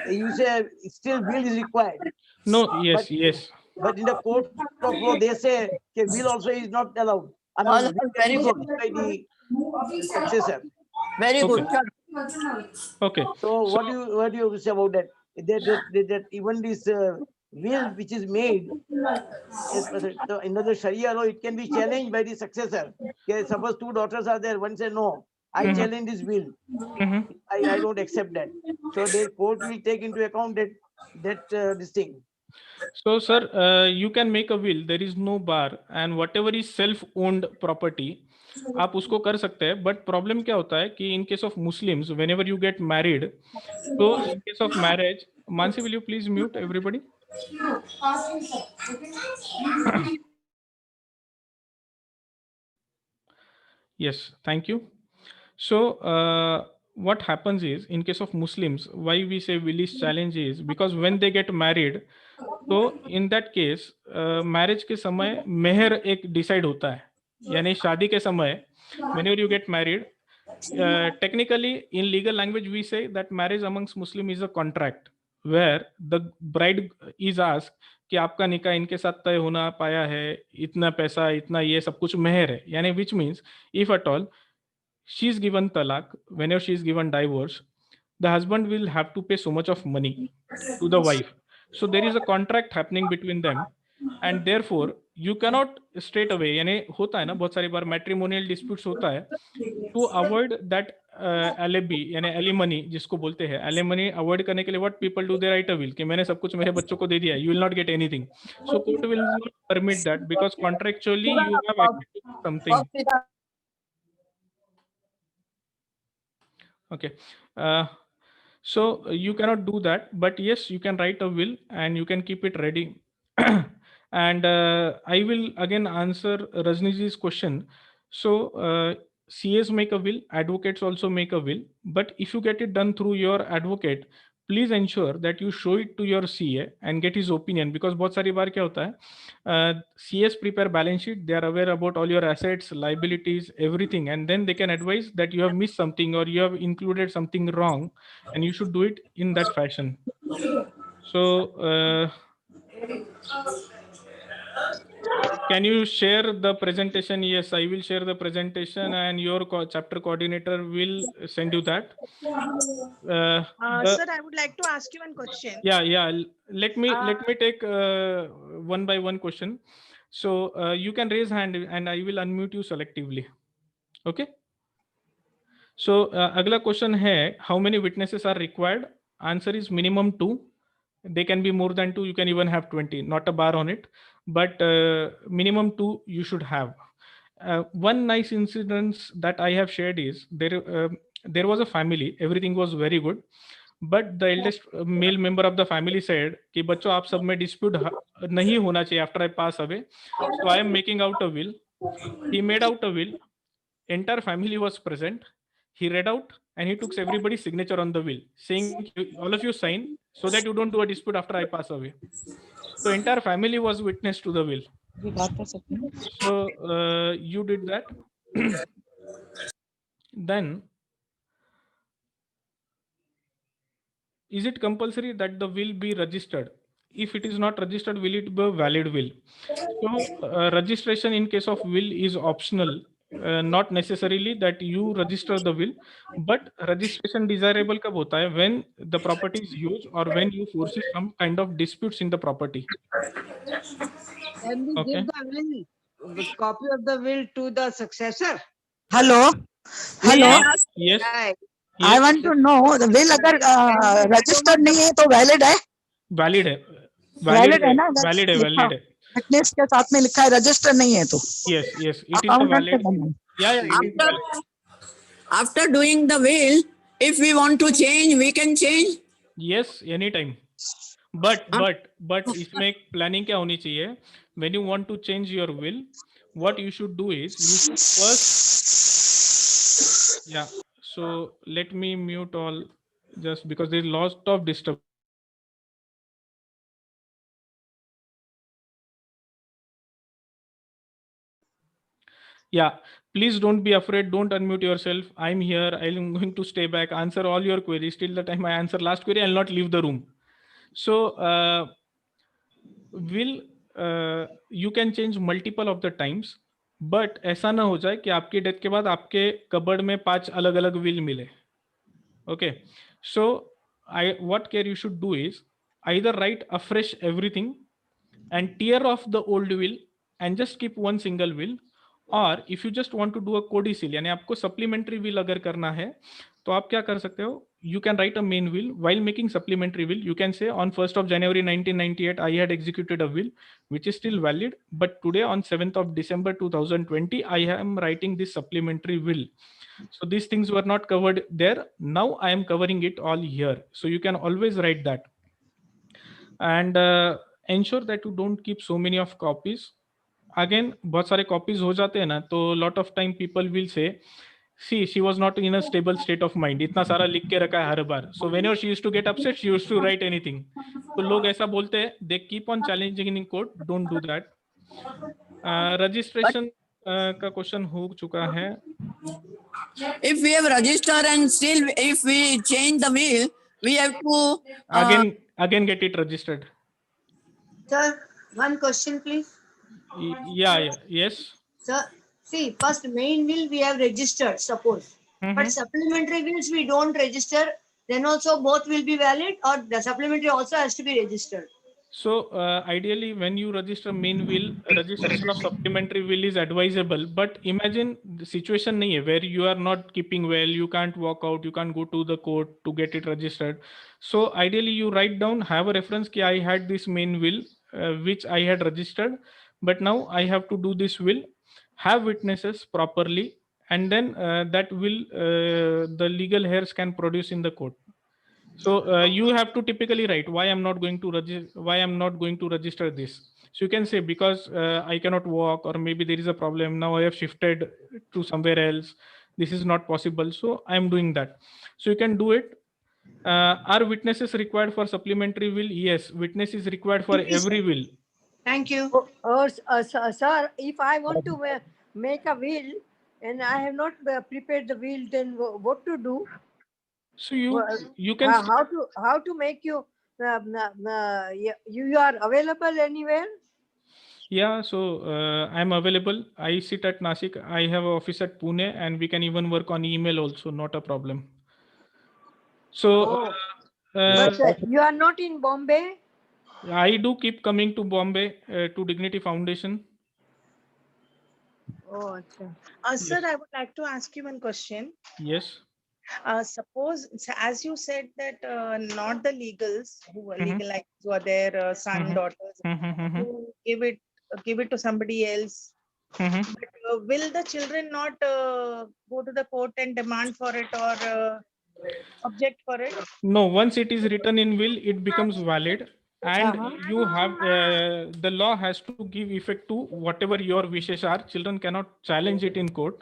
you say still will is required. no, yes. But in the court of law, they say okay, will also is not allowed. I mean, will can very be good. changed by the successor. Very Okay. good. Okay. So what do you say about that? That even this will which is made in the Sharia law, it can be challenged by the successor. Okay, suppose 2 daughters are there, one say no, I challenge this will. I don't accept that. So the court will take into account that this thing. So sir, you can make a will, there is no bar, and whatever is self owned property आप उसको कर सकते हैं. But problem क्या होता है कि in case of Muslims whenever you get married, तो in case of marriage, Mansi will you please mute everybody. Yes, thank you. So what happens is, in case of Muslims, why we say will is challenge is because when they get married, तो in that case marriage के समय मेहर एक decide होता है, यानी शादी के समय whenever you get married, technically in legal language we say that marriage amongst Muslim is a contract where the bride is asked कि आपका निकाह इनके साथ तय होना पाया है, इतना पैसा, इतना ये सब कुछ मेहर है, यानी which means if at all she is given talaq, whenever she is given divorce, the husband will have to pay so much of money to the wife. So there is a contract happening between them, and therefore you cannot straight away, यानी होता है ना बहुत सारी बार matrimonial disputes होता है, to avoid that alibi यानी alimony जिसको बोलते हैं, एलिमनी अवॉइड करने के लिए what people do, they write a will कि मैंने सब कुछ मेरे बच्चों को दे दिया, you will not get anything. So court will not permit that because contractually you have agreed something. Okay, so you cannot do that, but yes, you can write a will and you can keep it ready. And I will again answer Rajniji's question. So CAs make a will, advocates also make a will, but if you get it done through your advocate, please ensure that you show it to your CA and get his opinion, because बहुत सारी बार क्या होता है, CAs prepare balance sheet, they are aware about all your assets, liabilities, everything, and then they can advise that you have missed something or you have included something wrong and you should do it in that fashion. So can you share the presentation? Yes, I will share the presentation and your chapter coordinator will send you that. Sir, I would like to ask you one question. Yeah. Let me take one by one question. So you can raise hand and I will unmute you selectively. Okay. So अगला question है, how many witnesses are required? Answer is minimum 2. They can be more than 2. You can even have 20. Not a bar on it, but minimum 2 you should have. One nice incident that I have shared is there was a family. Everything was very good, but the eldest male member of the family said कि बच्चों आप सब में dispute नहीं होना चाहिए after I pass away. So I am making out a will. He made out a will. Entire family was present. He read out and he took everybody's signature on the will, saying all of you sign so that you don't do a dispute after I pass away. So entire family was witness to the will. So you did that. Then is it compulsory that the will be registered? If it is not registered, will it be a valid will? So registration in case of will is optional. Not necessarily that you register the will, but registration desirable कब होता है? When the property is used or when you foresee some kind of disputes in the property. Can we Okay. give the will, the copy of the will to the successor? Hello. Hello. Yes. Right. I want to know the will अगर registered नहीं है तो valid है? Valid है. Valid है ना? Valid है. Witness के साथ में लिखा है register नहीं है तो. Yes. It is a valid. Yeah. It is valid. After doing the will, if we want to change, we can change. Yes, anytime. But इसमें एक planning क्या होनी चाहिए? When you want to change your will, what you should do is you should first. Yeah. So let me mute all just because there is lot of disturbance. Yeah, please don't be afraid. Don't unmute yourself. I'm here. I'm going to stay back, answer all your queries. Till the time I answer last query, I'll not leave the room. So will you can change multiple of the times, but ऐसा ना हो जाए कि आपकी death के बाद आपके cupboard में 5 अलग अलग विल मिले. Okay, so what care you should do is either write afresh everything and tear off the old will and just keep one single will, or if you just want to do a codicil यानी आपको supplementary will अगर करना है तो आप क्या कर सकते हो, you can write a main will. While making supplementary will, you can say on 1st of January 1998 I had executed a will which is still valid, but today on 7th of December 2020 I am writing this supplementary will. So these things were not covered there. Now I am covering it all here. So you can always write that. And ensure that you don't keep so many of copies. Again, बहुत सारे copies हो जाते हैं ना, तो lot of time people will say, see, she was not in a stable state of mind. इतना सारा लिख के रखा है हर बार. So whenever she used to get upset, she used to write anything. तो लोग ऐसा बोलते हैं, they keep on challenging in court. Don't do that. Registration. का क्वेश्चन हो चुका है. If we have registered and still if we change the will, we have to Again get it registered. Sir, one question, please. Yes. Sir, see, first main will we have registered, suppose. But supplementary wills we don't register, then also both will be valid, or the supplementary also has to be registered. So ideally, when you register main will, registration of supplementary will is advisable. But imagine the situation nahi hai where you are not keeping well, you can't walk out, you can't go to the court to get it registered. So ideally, you write down, have a reference ki I had this main will which I had registered, but now I have to do this will, have witnesses properly, and then that will the legal heirs can produce in the court. So you have to typically write why I'm not going to register this. So you can say because I cannot walk, or maybe there is a problem. Now I have shifted to somewhere else. This is not possible. So I'm doing that. So you can do it. Are witnesses required for supplementary will? Yes, witness is required for every will. Thank you. Sir, if I want to make a will and I have not prepared the will, then what to do? So you can how to make you you are available anywhere? Yeah, so I'm available. I sit at Nasik. I have an office at Pune, and we can even work on email also, not a problem. So But you are not in Bombay? I do keep coming to Bombay to Dignity Foundation. Oh, okay. Sir, I would like to ask you one question. Yes. Suppose, as you said that not the legals who are legalized, who are their son, daughters, who give it to somebody else. But will the children not go to the court and demand for it or object for it? No, once it is written in will, it becomes valid, and you have the law has to give effect to whatever your wishes are. Children cannot challenge it in court.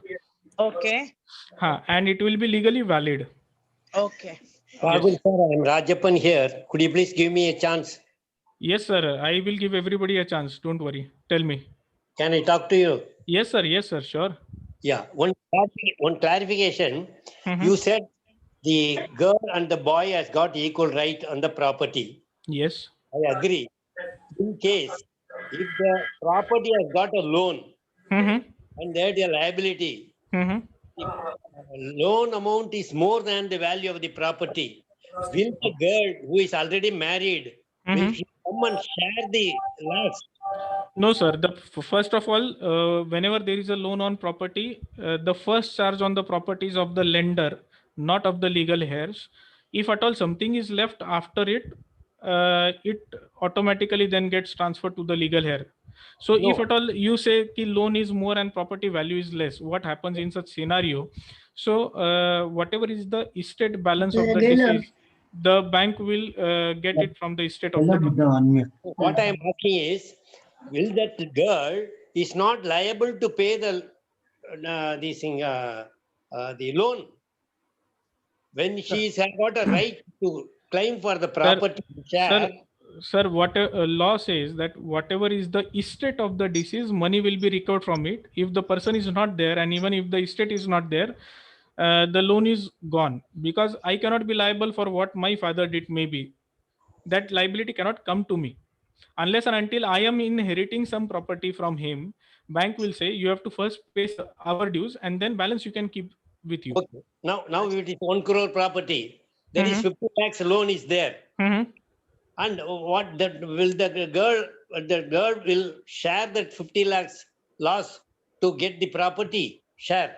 Okay. And it will be legally valid. Okay. Rahul sir, I am Rajapan here. Could you please give me a chance? Yes, sir. I will give everybody a chance. Don't worry. Tell me. Can I talk to you? Yes, sir. Yes, sir. Sure. Yeah. One clarification. You said the girl and the boy has got equal right on the property. Yes. I agree. In case if the property has got a loan and they had a liability, loan amount is more than the value of the property. Will the girl who is already married, will she come and share the loss? No, sir. First of all, whenever there is a loan on property, the first charge on the property is of the lender, not of the legal heirs. If at all something is left after it, it automatically then gets transferred to the legal heir. So if at all you say ki loan is more and property value is less, what happens in such scenario? So whatever is the estate balance of the deceased, the bank will get it from the estate of the deceased. What I am asking is, will that girl is not liable to pay the loan when she has got a right to claim for the property share? Sir, what law says that whatever is the estate of the deceased, money will be recovered from it. If the person is not there, and even if the estate is not there, the loan is gone, because I cannot be liable for what my father did. Maybe that liability cannot come to me unless and until I am inheriting some property from him. Bank will say you have to first pay our dues, and then balance you can keep with you. Okay. Now it is 1 crore property. There is 50 lakhs loan is there. And what that will the girl will share that 50 lakhs loss to get the property share?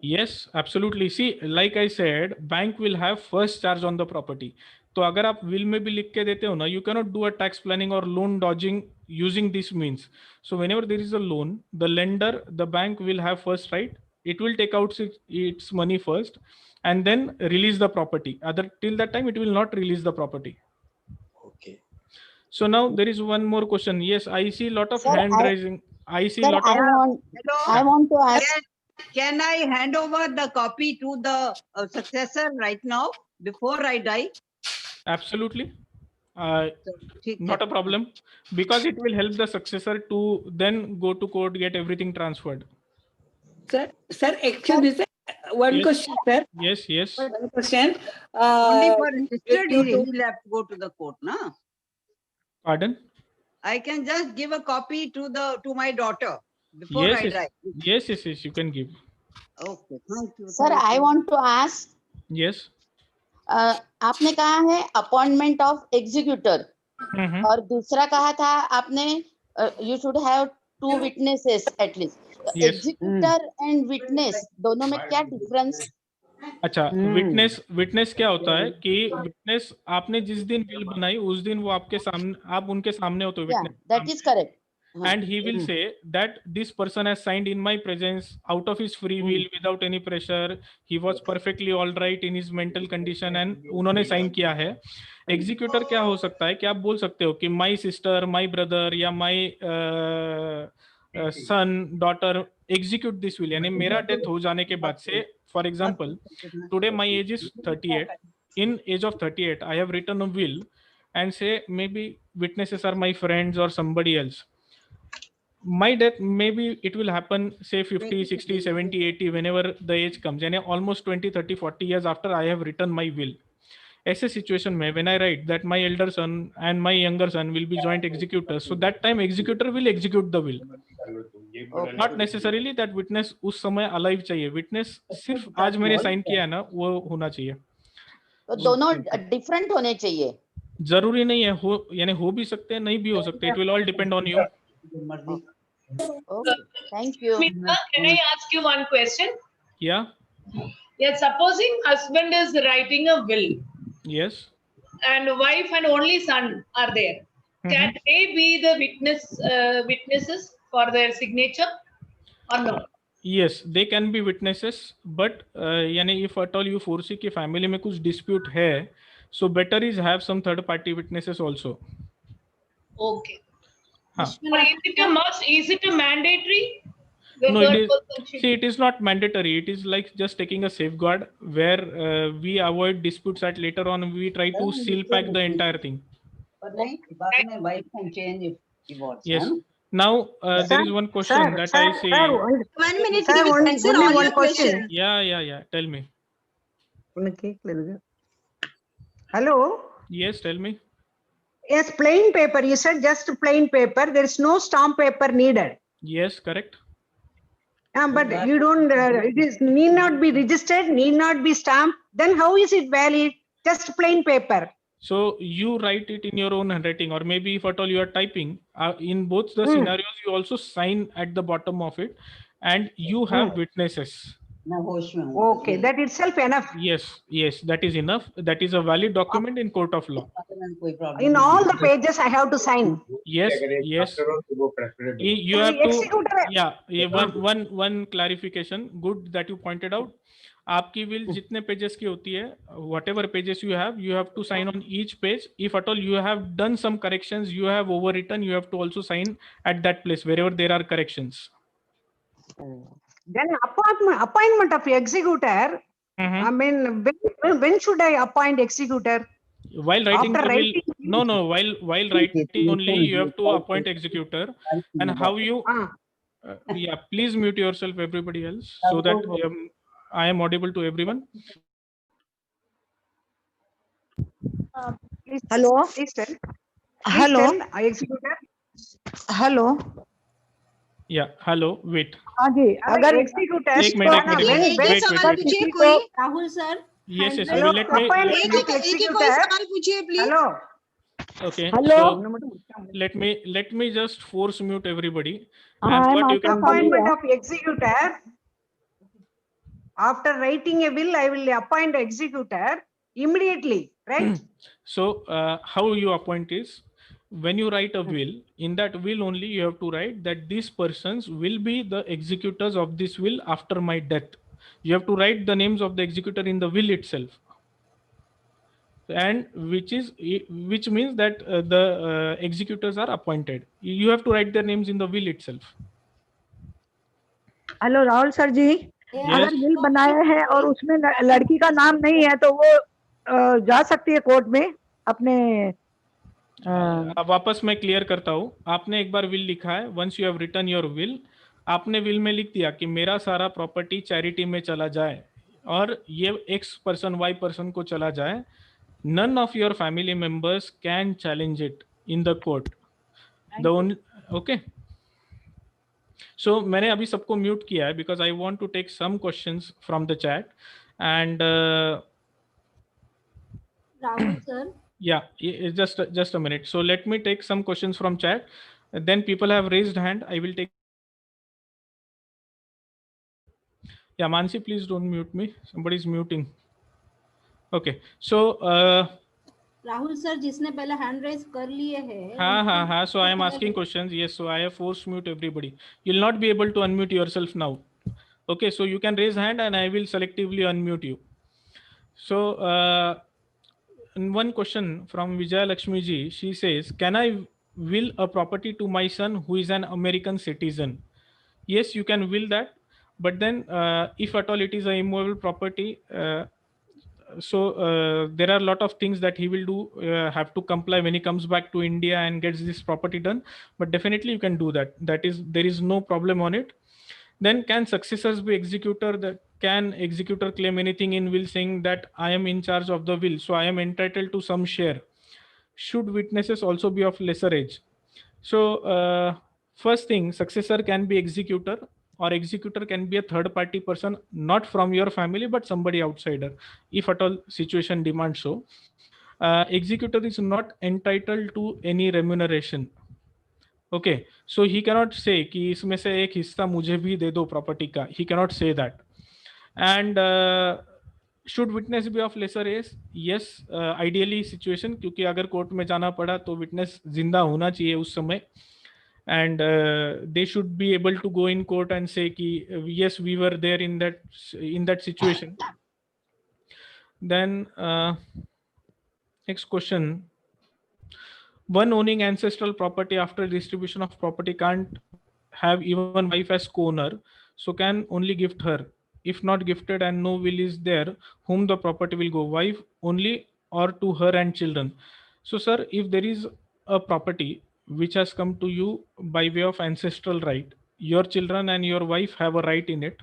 Yes, absolutely. See, like I said, bank will have first charge on the property. तो अगर आप will में भी लिख के देते हो ना, you cannot do a tax planning or loan dodging using this means. So whenever there is a loan, the lender, the bank will have first right. It will take out its money first and then release the property. Till that time, it will not release the property. Okay. So now there is one more question. Yes, I see a lot of hand raising. I see a lot of. I want to ask. Can I hand over the copy to the successor right now before I die? Absolutely. Not a problem, because it will help the successor to then go to court, get everything transferred. Sir, actually, sir, one Yes. question, sir. Yes. One question. Only for registered you he will have to go to the court, na? Pardon? I can just give a copy to my daughter before I die. Yes. You can give. Okay, thank you. Sir, I want to ask, Yes. आपने कहा है appointment of executor और दूसरा कहा था आपने you should have 2 witnesses at least. Yes. Executor and witness दोनों में क्या डिफरेंस? अच्छा, विटनेस क्या होता है कि विटनेस आपने जिस दिन विल बनाई उस दिन वो आपके सामने, आप उनके सामने हो तो witness. That is correct. And he will say that this person has signed in my presence out of his free will without any pressure. He was perfectly all right in his mental condition and उन्होंने sign किया है. Executor क्या हो सकता है कि आप बोल सकते हो कि माई सिस्टर, माई ब्रदर या माई सन, डॉटर एग्जीक्यूट दिस विल, यानी मेरा डेथ हो जाने के बाद से, for example today my age is 38. In age of 38 I have written a will and say maybe witnesses are my friends or somebody else. My death, maybe it will happen say 50, 60, 70, 80 whenever the age comes, यानी almost 20, 30, 40 years after I have written my will. ऐसे situation में when I write that my elder son and my younger son will be joint executors, so that time executor will execute the will. Not necessarily that witness उस समय alive चाहिए. Witness सिर्फ आज मैंने sign किया है ना, वो होना चाहिए. तो दोनों डिफरेंट होने चाहिए. जरूरी नहीं है, हो यानी हो भी सकते हैं, नहीं भी हो सकते. It will all depend on you. Okay, thank you. Smita, can I ask you one question? Yeah. Yes, supposing husband is writing a will Yes. and wife and only son are there. Can they be the witnesses for their signature or no? Yes, they can be witnesses, but यानी if at all you foresee कि family में कुछ dispute है, so better is have some third party witnesses also. Okay. Or is it a must? Is it a mandatory? No, it is not mandatory. It is like just taking a safeguard where we avoid disputes at later on. We try to seal pack the entire thing. Wife can change if he wants. Yes. Now there is one question that I say. 1 minute. Sir, only one question. Yeah. Tell me. Hello. Yes, tell me. Yes, plain paper. You said just plain paper. There is no stamp paper needed. Yes, correct. But you don't. It is need not be registered. Need not be stamped. Then how is it valid? Just plain paper. So you write it in your own handwriting, or maybe if at all you are typing. In both the scenarios, you also sign at the bottom of it, and you have witnesses. Okay, that itself enough. Yes, that is enough. That is a valid document in court of law. In all the pages, I have to sign. Yes. You have to. Yeah. One clarification. Good that you pointed out. आपकी will जितने pages की होती है, whatever pages you have to sign on each page. If at all you have done some corrections, you have overwritten, you have to also sign at that place wherever there are corrections. Then appointment of executor. I mean, when should I appoint executor? While writing the will, no. While writing only, you have to appoint executor. And how you? Yeah, please mute yourself, everybody else, so that I am audible to everyone. Hello. Please tell. Hello. Executor. Hello. Yeah. Hello. Wait. हाँ जी. अगर executor. एक minute. Wait. Rahul sir. Yes. Hello. Let me. Hello. Okay. Hello. So let me just force mute everybody. And what you can do. Appointment of executor. After writing a will, I will appoint executor immediately, right? So how you appoint is, when you write a will, in that will only you have to write that these persons will be the executors of this will after my death. You have to write the names of the executor in the will itself, and which means that the executors are appointed. You have to write their names in the will itself. Hello Rahul sir ji. अगर will बनाया है और उसमें लड़की का नाम नहीं है तो वो जा सकती है कोर्ट में अपने. वापस मैं क्लियर करता हूँ. आपने एक बार विल लिखा है. Once you have written your will, आपने विल में लिख दिया कि मेरा सारा प्रॉपर्टी चैरिटी में चला जाए और ये X पर्सन Y पर्सन को चला जाए, none of your family members can challenge it in the court. The only, okay. So मैंने अभी सबको म्यूट किया है because I want to take some questions from the chat and Rahul sir. yeah, just a minute. So let me take some questions from chat. Then people have raised hand. I will take. Yeah, Mansi, please don't mute me. Somebody is muting. Okay. So Rahul sir जिसने पहले hand raise कर लिए है हाँ. So I am asking questions. Yes. So I have forced mute everybody. You'll not be able to unmute yourself now. Okay. So you can raise hand and I will selectively unmute you. So one question from Vijaya Lakshmi ji. She says, "Can I will a property to my son who is an American citizen?" Yes, you can will that. But then if at all it is a immovable property, so there are a lot of things that he will do, have to comply when he comes back to India and gets this property done. But definitely you can do that. There is no problem on it. Then can successors be executor? That can executor claim anything in will saying that I am in charge of the will, so I am entitled to some share? Should witnesses also be of lesser age? So first thing, successor can be executor, or executor can be a third party person, not from your family but somebody outsider, if at all situation demands so. Executor is not entitled to any remuneration. Okay, so he cannot say कि इसमें से एक हिस्सा मुझे भी दे दो property का. He cannot say that. And should witness be of lesser age? Yes, ideally situation, क्योंकि अगर कोर्ट में जाना पड़ा तो विटनेस जिंदा होना चाहिए उस समय. And they should be able to go in court and say ki, yes, we were there in that situation. Then next question, one owning ancestral property after distribution of property can't have even wife as co-owner, so can only gift her. If not gifted and no will is there, whom the property will go, wife only or to her and children? So sir, if there is a property which has come to you by way of ancestral right, your children and your wife have a right in it,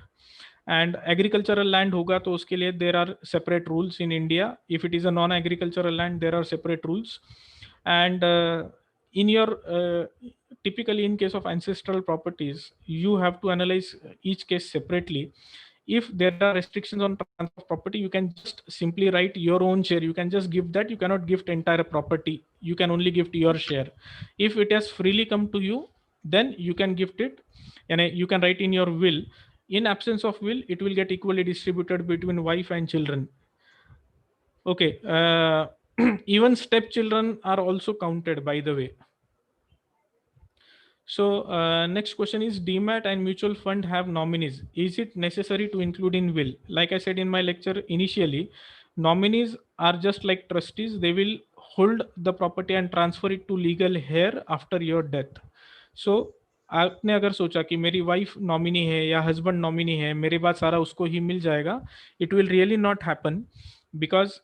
and agricultural land hoga to uske liye there are separate rules in India. If it is a non-agricultural land, there are separate rules. And in your typically in case of ancestral properties, you have to analyze each case separately. If there are restrictions on transfer of property, you can just simply write your own share. You can just give that. You cannot gift entire property. You can only gift your share. If it has freely come to you, then you can gift it, and you can write in your will. In absence of will, it will get equally distributed between wife and children. Okay. Even stepchildren are also counted, by the way. So next question is, DMAT and mutual fund have nominees. Is it necessary to include in will? Like I said in my lecture initially, nominees are just like trustees. They will hold the property and transfer it to legal heir after your death. So आपने अगर सोचा कि मेरी wife nominee है या husband nominee है, मेरे बाद सारा उसको ही मिल जाएगा, it will really not happen. Because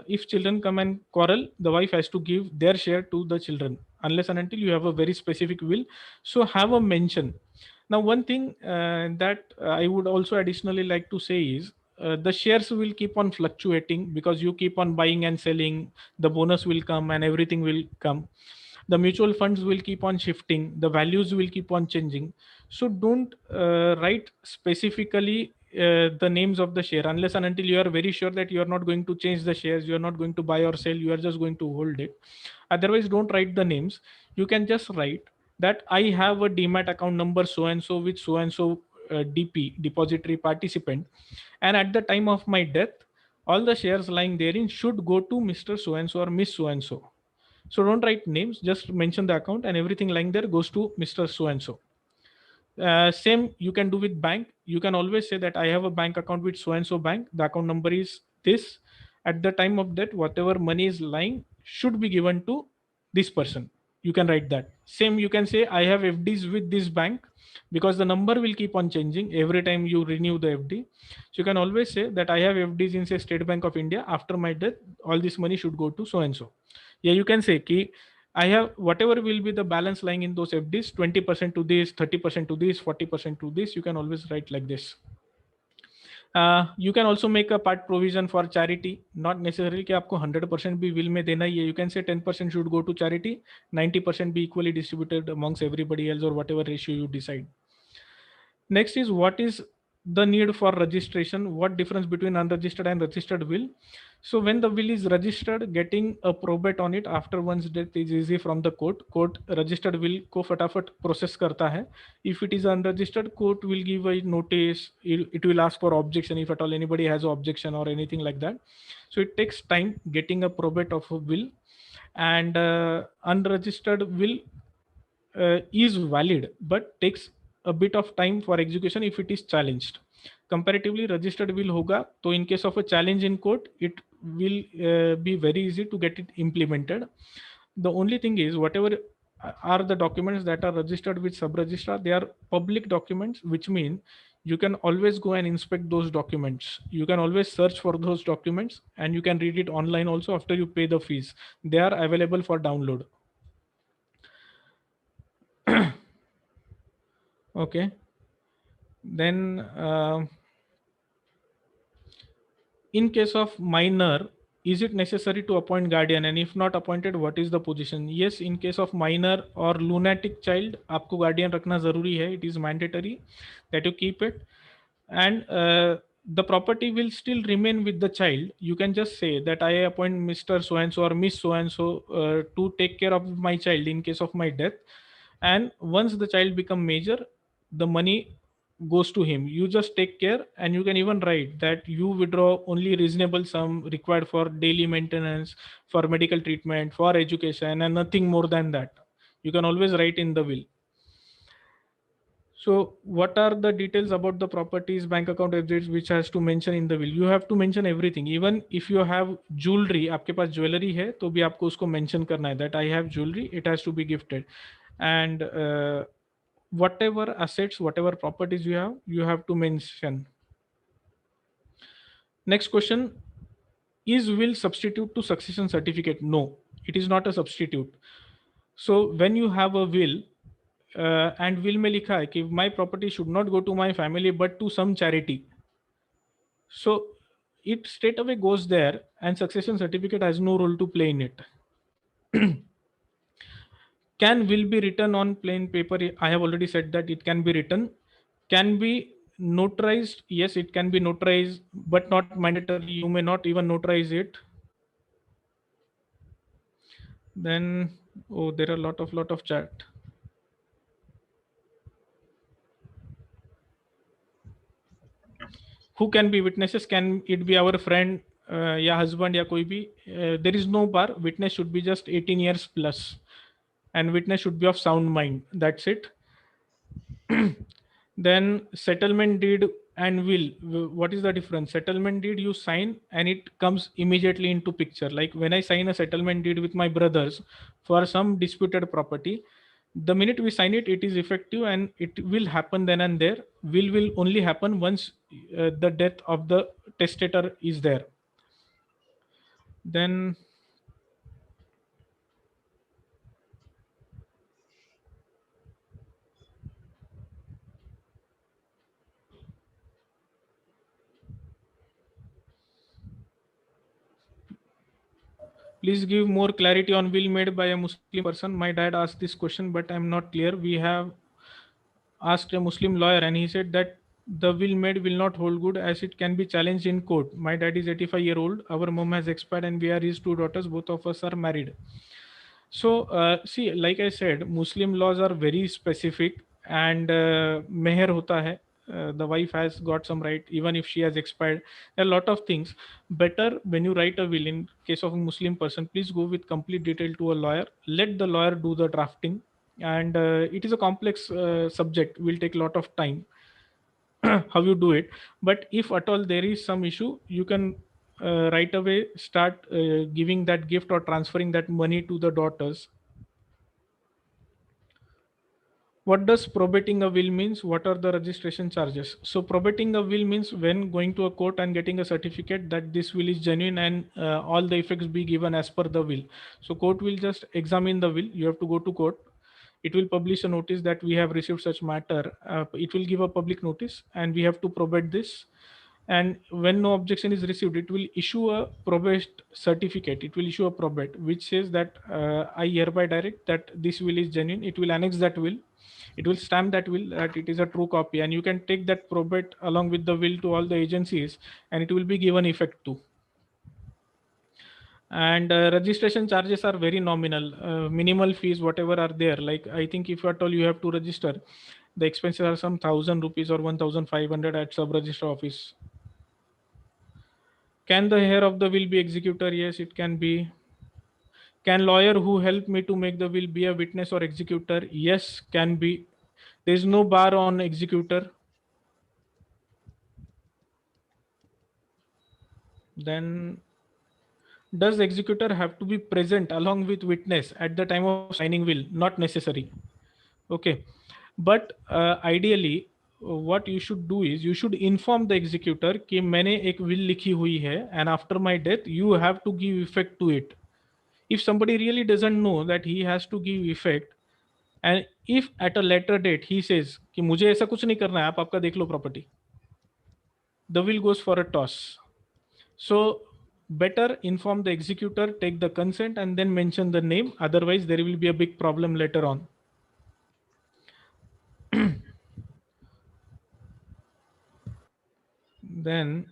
if children come and quarrel, the wife has to give their share to the children, unless and until you have a very specific will. So have a mention. Now, one thing that I would also additionally like to say is, the shares will keep on fluctuating because you keep on buying and selling, the bonus will come and everything will come. The mutual funds will keep on shifting, the values will keep on changing. So don't write specifically the names of the share unless and until you are very sure that you are not going to change the shares, you are not going to buy or sell, you are just going to hold it. Otherwise, don't write the names. You can just write that I have a DMAT account number so and so with so and so DP, depository participant, and at the time of my death, all the shares lying therein should go to Mr. so and so or Miss so and so. So don't write names, just mention the account and everything lying there goes to Mr. so and so. Same you can do with bank. You can always say that I have a bank account with so and so bank, the account number is this. At the time of death, whatever money is lying should be given to this person. You can write that. Same you can say I have FDs with this bank, because the number will keep on changing every time you renew the FD. So you can always say that I have FDs in say State Bank of India. After my death, all this money should go to so and so. Yeah, you can say ki I have whatever will be the balance lying in those FDs, 20% to this, 30% to this, 40% to this. You can always write like this. You can also make a part provision for charity. Not necessarily कि आपको 100% भी will में देना ही है. You can say 10% should go to charity, 90% be equally distributed amongst everybody else, or whatever ratio you decide. Next is, what is the need for registration? What difference between unregistered and registered will? So when the will is registered, getting a probate on it after one's death is easy from the court. Court registered will को फटाफट process करता है. If it is unregistered, court will give a notice. It will ask for objection if at all anybody has an objection or anything like that. So it takes time getting a probate of a will, and unregistered will is valid but takes a bit of time for execution if it is challenged. Comparatively, registered will hoga, so in case of a challenge in court, it will be very easy to get it implemented. The only thing is, whatever are the documents that are registered with sub-registrar, they are public documents, which mean you can always go and inspect those documents. You can always search for those documents, and you can read it online also after you pay the fees. They are available for download. Okay, then in case of minor, is it necessary to appoint guardian, and if not appointed, what is the position? Yes, in case of minor or lunatic child, आपको guardian रखना जरूरी है. It is mandatory that you keep it, and the property will still remain with the child. You can just say that I appoint Mr. So and so or Miss So and so to take care of my child in case of my death, and once the child become major, the money goes to him. You just take care, and you can even write that you withdraw only reasonable sum required for daily maintenance, for medical treatment, for education, and nothing more than that. You can always write in the will. So what are the details about the properties, bank account, exits, which has to mention in the will? You have to mention everything. Even if you have jewelry, आपके पास jewelry है, तो भी आपको उसको mention करना है that I have jewelry, it has to be gifted. And whatever assets, whatever properties you have to mention. Next question, is will substitute to succession certificate? No, it is not a substitute. So when you have a will, and will में लिखा है कि my property should not go to my family but to some charity, so it straight away goes there, and succession certificate has no role to play in it. Can will be written on plain paper? I have already said that it can be written. Can be notarized? Yes, it can be notarized, but not mandatory. You may not even notarize it. Then, oh, there are lot of chat. Who can be witnesses? Can it be our friend, ya husband, ya koi bhi? There is no bar. Witness should be just 18 years plus, and witness should be of sound mind. That's it. Then settlement deed and will. What is the difference? Settlement deed you sign and it comes immediately into picture. Like when I sign a settlement deed with my brothers for some disputed property, the minute we sign it, it is effective and it will happen then and there. Will only happen once the death of the testator is there. Then please give more clarity on will made by a Muslim person. My dad asked this question, but I'm not clear. We have asked a Muslim lawyer and he said that the will made will not hold good as it can be challenged in court. My dad is 85-year-old. Our mom has expired and we are his two daughters. Both of us are married. So see, like I said, Muslim laws are very specific, and meher hota hai. The wife has got some right even if she has expired. A lot of things. Better when you write a will in case of a Muslim person, please go with complete detail to a lawyer. Let the lawyer do the drafting, and it is a complex subject, will take a lot of time how you do it. But if at all there is some issue, you can right away start giving that gift or transferring that money to the daughters. What does probating a will means? What are the registration charges? So probating a will means when going to a court and getting a certificate that this will is genuine and all the effects be given as per the will. So court will just examine the will. You have to go to court. It will publish a notice that we have received such matter. It will give a public notice and we have to probate this. And when no objection is received, it will issue a probate certificate. It will issue a probate which says that I hereby direct that this will is genuine. It will annex that will. It will stamp that will that it is a true copy, and you can take that probate along with the will to all the agencies and it will be given effect to. And registration charges are very nominal. Minimal fees, whatever are there, like I think if at all you have to register, the expenses are some 1,000 rupees or 1,500 at sub register office. Can the heir of the will be executor? Yes, it can be. Can lawyer who helped me to make the will be a witness or executor? Yes, can be. There is no bar on executor. Then does executor have to be present along with witness at the time of signing will? Not necessary. Okay, but ideally what you should do is you should inform the executor कि मैंने एक will लिखी हुई है and after my death you have to give effect to it. If somebody really doesn't know that he has to give effect, and if at a later date he says कि मुझे ऐसा कुछ नहीं करना है, आप आपका देख लो property, the will goes for a toss. So better inform the executor, take the consent and then mention the name, otherwise there will be a big problem later on. Then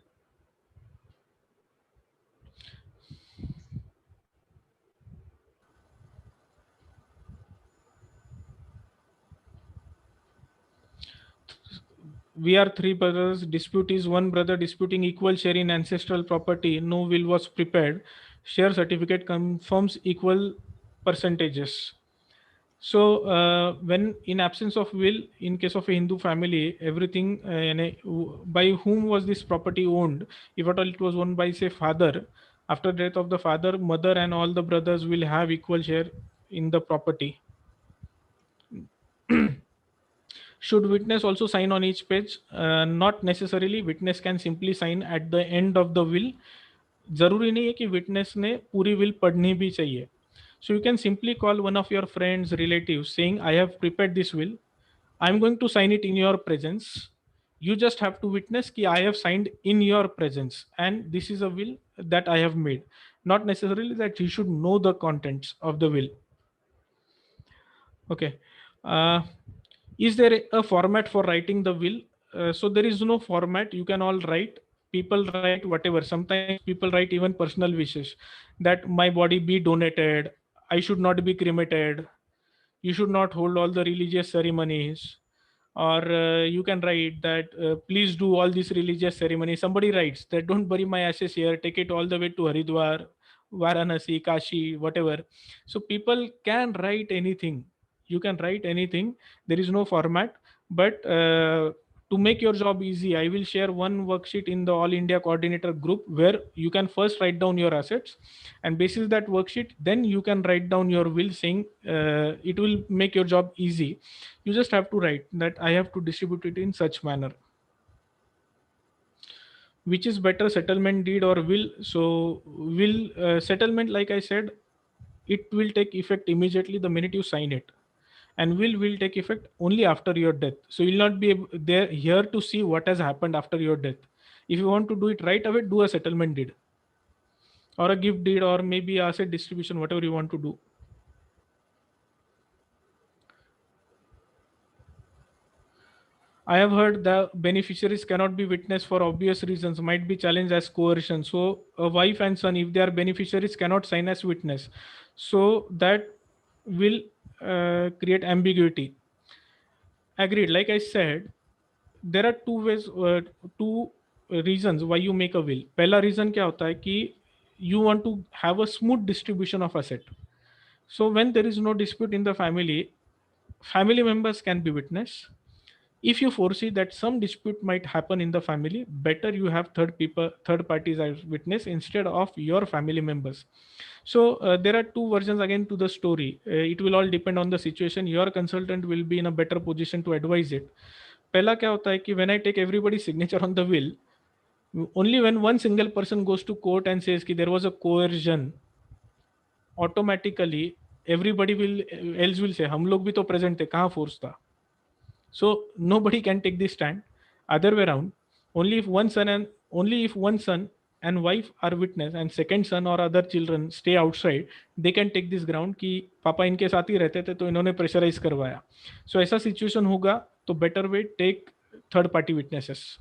we are three brothers. Dispute is one brother disputing equal share in ancestral property. No will was prepared. Share certificate confirms equal percentages. So when in absence of will, in case of a Hindu family, everything by whom was this property owned? If at all it was owned by say father, after death of the father, mother and all the brothers will have equal share in the property. Should witness also sign on each page? Not necessarily. Witness can simply sign at the end of the will. जरूरी नहीं है कि witness ने पूरी will पढ़नी भी चाहिए. So you can simply call one of your friends, relatives, saying, I have prepared this will. I'm going to sign it in your presence. You just have to witness कि I have signed in your presence and this is a will that I have made. Not necessarily that he should know the contents of the will. Okay. Is there a format for writing the will? So there is no format. You can all write. People write whatever. Sometimes people write even personal wishes that my body be donated. I should not be cremated. You should not hold all the religious ceremonies. Or you can write that please do all these religious ceremonies. Somebody writes that don't bury my ashes here. Take it all the way to Haridwar, Varanasi, Kashi, whatever. So people can write anything. You can write anything. There is no format. But to make your job easy, I will share one worksheet in the All India Coordinator group where you can first write down your assets, and basis that worksheet, then you can write down your will, saying it will make your job easy. You just have to write that I have to distribute it in such manner. Which is better, settlement deed or will? So will settlement, like I said, it will take effect immediately the minute you sign it. And will take effect only after your death. So you'll not be there here to see what has happened after your death. If you want to do it right away, do a settlement deed or a gift deed or maybe asset distribution, whatever you want to do. I have heard the beneficiaries cannot be witnessed for obvious reasons, might be challenged as coercion. So a wife and son, if they are beneficiaries, cannot sign as witness. So that will create ambiguity. Agreed. Like I said, there are two ways, two reasons why you make a will. पहला reason क्या होता है कि you want to have a smooth distribution of asset. So when there is no dispute in the family, family members can be witness. If you foresee that some dispute might happen in the family, better you have third parties as witness instead of your family members. So there are two versions again to the story. It will all depend on the situation. Your consultant will be in a better position to advise it. पहला क्या होता है कि when I take everybody's signature on the will, only when one single person goes to court and says कि there was a coercion, automatically everybody will else will say हम लोग भी तो present थे, कहाँ force था? So nobody can take this stand. Other way around, only if one son and wife are witness and second son or other children stay outside, they can take this ground कि पापा इनके साथ ही रहते थे तो इन्होंने pressurise करवाया. So ऐसा सिचुएशन होगा तो better way take third party witnesses.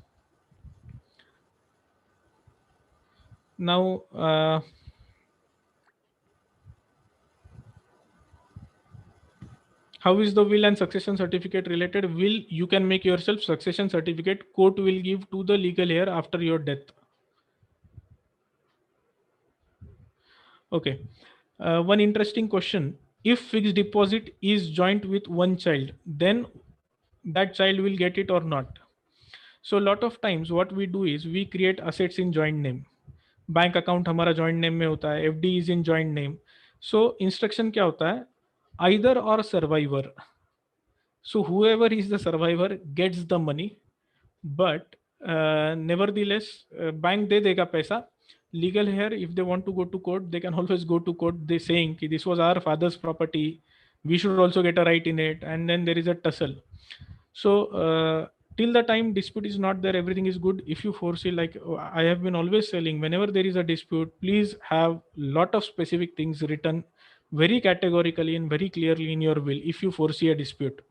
Now how is the will and succession certificate related? Will you can make yourself, succession certificate court will give to the legal heir after your death. Okay. One interesting question: if fixed deposit is joint with one child, then that child will get it or not? So a lot of times what we do is we create assets in joint name. Bank account हमारा joint name में होता है, FD is in joint name. So instruction क्या होता है? Either और survivor. So whoever is the survivor gets the money, but nevertheless bank दे देगा पैसा. Legal here, if they want to go to court, they can always go to court. They saying कि this was our father's property, we should also get a right in it, and then there is a tussle. So till the time dispute is not there, everything is good. If you foresee, like I have been always telling, whenever there is a dispute, please have lot of specific things written very categorically and very clearly in your will if you foresee a dispute.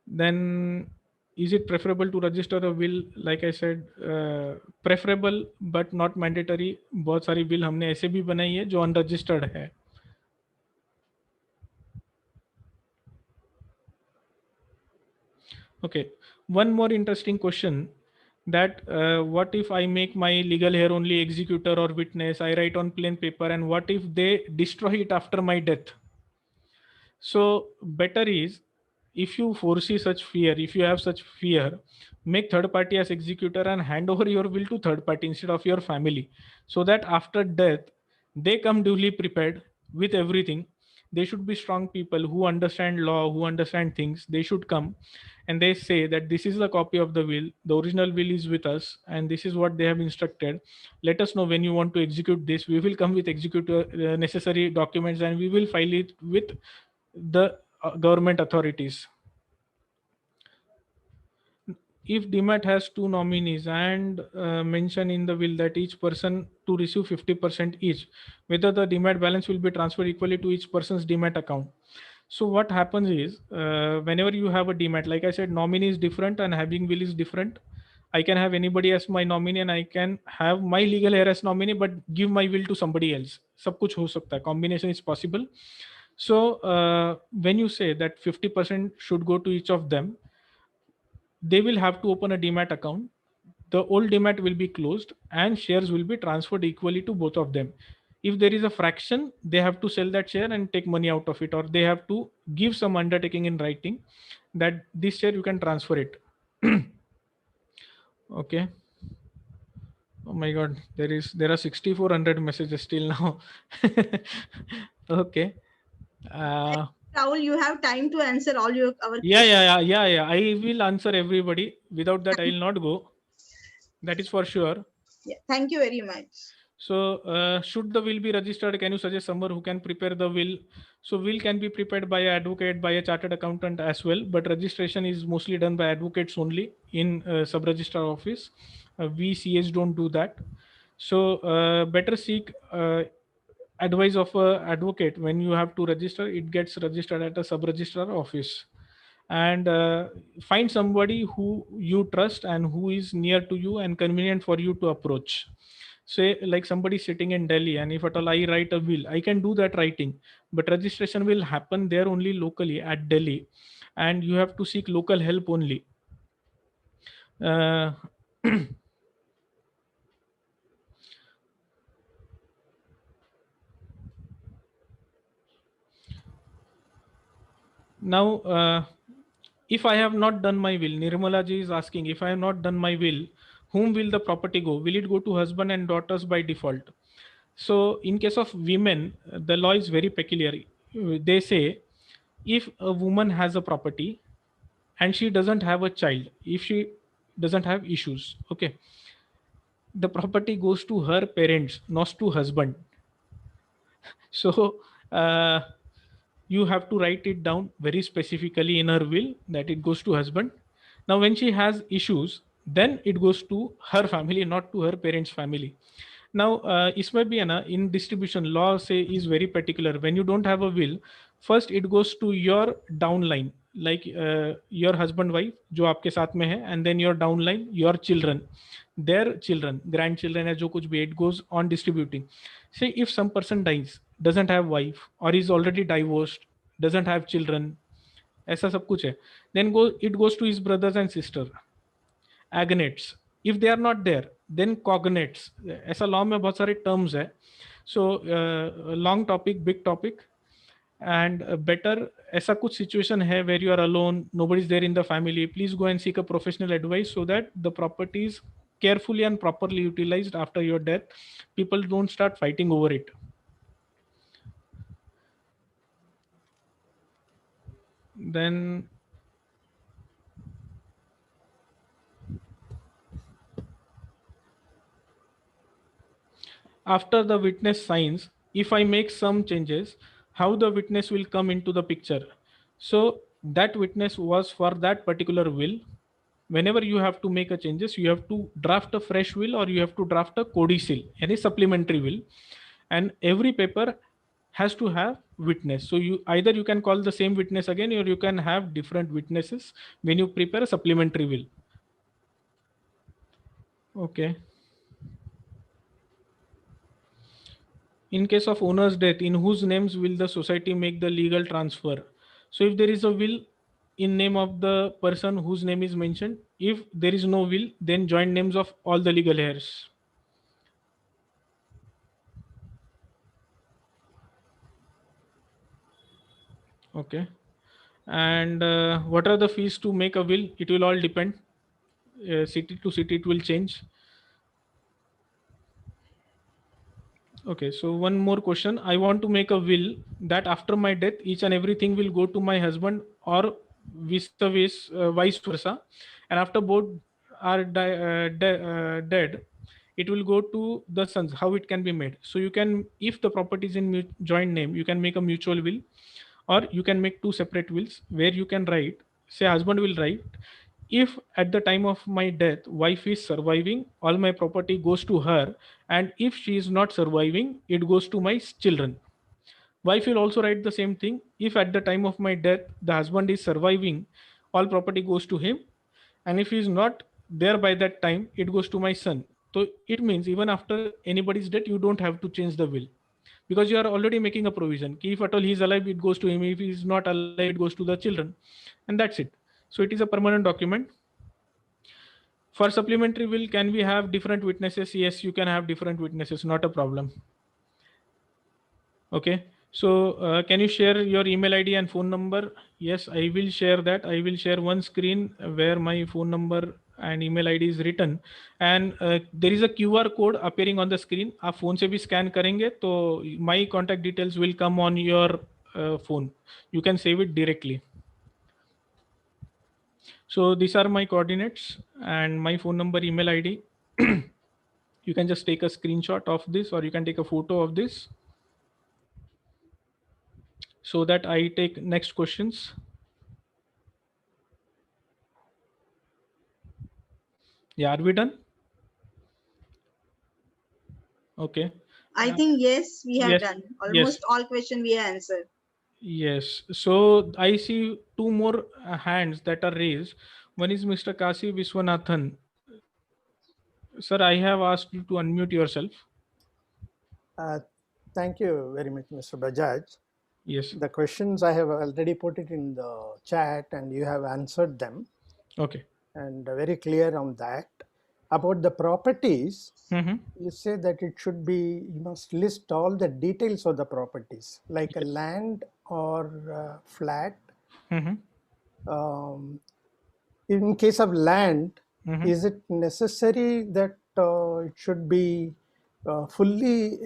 Then is it preferable to register a will? Like I said, preferable but not mandatory. बहुत सारी will हमने ऐसे भी बनाई है जो unregistered है. Okay, one more interesting question, that what if I make my legal heir only executor or witness? I write on plain paper, and what if they destroy it after my death? So better is, if you foresee such fear, if you have such fear, make third party as executor and hand over your will to third party instead of your family, so that after death they come duly prepared with everything. They should be strong people who understand law, who understand things. They should come and they say that this is the copy of the will, the original will is with us, and this is what they have instructed. Let us know when you want to execute this. We will come with necessary documents and we will file it with the government authorities. If DMAT has two nominees and mention in the will that each person to receive 50% each, whether the DMAT balance will be transferred equally to each person's DMAT account. So what happens is, whenever you have a DMAT, like I said, nominee is different and having will is different. I can have anybody as my nominee and I can have my legal heir as nominee but give my will to somebody else. सब कुछ हो सकता है, combination is possible. So when you say that 50% should go to each of them, they will have to open a DMAT account. The old DMAT will be closed and shares will be transferred equally to both of them. If there is a fraction, they have to sell that share and take money out of it, or they have to give some undertaking in writing that this share you can transfer it. Okay. Oh my God, there are 6,400 messages still now. Okay. Rahul, you have time to answer all our Yeah. I will answer everybody. Without that, I will not go. That is for sure. Yeah, thank you very much. So should the will be registered? Can you suggest someone who can prepare the will? So will can be prepared by an advocate, by a chartered accountant as well, but registration is mostly done by advocates only in sub-registrar office. We CS don't do that. So better seek advice of a advocate. When you have to register, it gets registered at a sub-registrar office. And find somebody who you trust and who is near to you and convenient for you to approach. Say like somebody sitting in Delhi, and if at all I write a will, I can do that writing, but registration will happen there only locally at Delhi, and you have to seek local help only. Now if I have not done my will, Nirmala ji is asking, if I have not done my will, whom will the property go? Will it go to husband and daughters by default? So in case of women, the law is very peculiar. They say if a woman has a property and she doesn't have a child, if she doesn't have issues, okay, the property goes to her parents, not to husband. So you have to write it down very specifically in her will that it goes to husband. Now when she has issues, then it goes to her family, not to her parents family. Now isme bhi hai na, in distribution law say is very particular. When you don't have a will, first it goes to your downline, like your husband wife जो आपके साथ में है, and then your downline, your children, their children, grandchildren, या जो कुछ भी, it goes on distributing. Say if some person dies, doesn't have wife or is already divorced, doesn't have children, ऐसा सब कुछ है, then it goes to his brothers and sister, agnates. If they are not there, then cognates. ऐसा law में बहुत सारे terms है. So long topic, big topic, and better ऐसा कुछ situation है where you are alone, nobody is there in the family, please go and seek a professional advice so that the property is carefully and properly utilized after your death. People don't start fighting over it. Then after the witness signs, if I make some changes, how the witness will come into the picture? So that witness was for that particular will. Whenever you have to make a changes, you have to draft a fresh will or you have to draft a codicil, any supplementary will, and every paper has to have witness. So you either you can call the same witness again, or you can have different witnesses when you prepare a supplementary will. Okay. In case of owner's death, in whose names will the society make the legal transfer? So if there is a will in name of the person whose name is mentioned, if there is no will, then joint names of all the legal heirs. Okay. And what are the fees to make a will? It will all depend. City to city it will change. Okay, so one more question. I want to make a will that after my death, each and everything will go to my husband, or vice versa. And after both are dead, it will go to the sons. How it can be made? So you can, if the property is in joint name, you can make a mutual will, or you can make two separate wills where you can write, say husband will write, if at the time of my death wife is surviving, all my property goes to her, and if she is not surviving, it goes to my children. Wife will also write the same thing, if at the time of my death the husband is surviving, all property goes to him, and if he is not there by that time, it goes to my son. So it means even after anybody's death, you don't have to change the will, because you are already making a provision. If at all he is alive, it goes to him. If he is not alive, it goes to the children, and that's it. So it is a permanent document. For supplementary will, can we have different witnesses? Yes, you can have different witnesses, not a problem. Okay, so can you share your email ID and phone number? Yes, I will share that. I will share one screen where my phone number and email ID is written, and there is a QR code appearing on the screen. आप phone से भी scan करेंगे तो my contact details will come on your phone. You can save it directly. So these are my coordinates and my phone number, email ID. You can just take a screenshot of this, or you can take a photo of this, so that I take next questions. Yeah, are we done? Okay. I think yes, we have Yes, done yes. almost all questions we have answered. Yes. So I see two more hands that are raised. One is Mr. Kasi Viswanathan. Sir, I have asked you to unmute yourself. Thank you very much, Mr. Bajaj. Yes. The questions I have already put it in the chat and you have answered them. Okay. And very clear on that. About the properties, you say that it should be, you must list all the details of the properties, like a land or flat. in case of land, is it necessary that it should be fully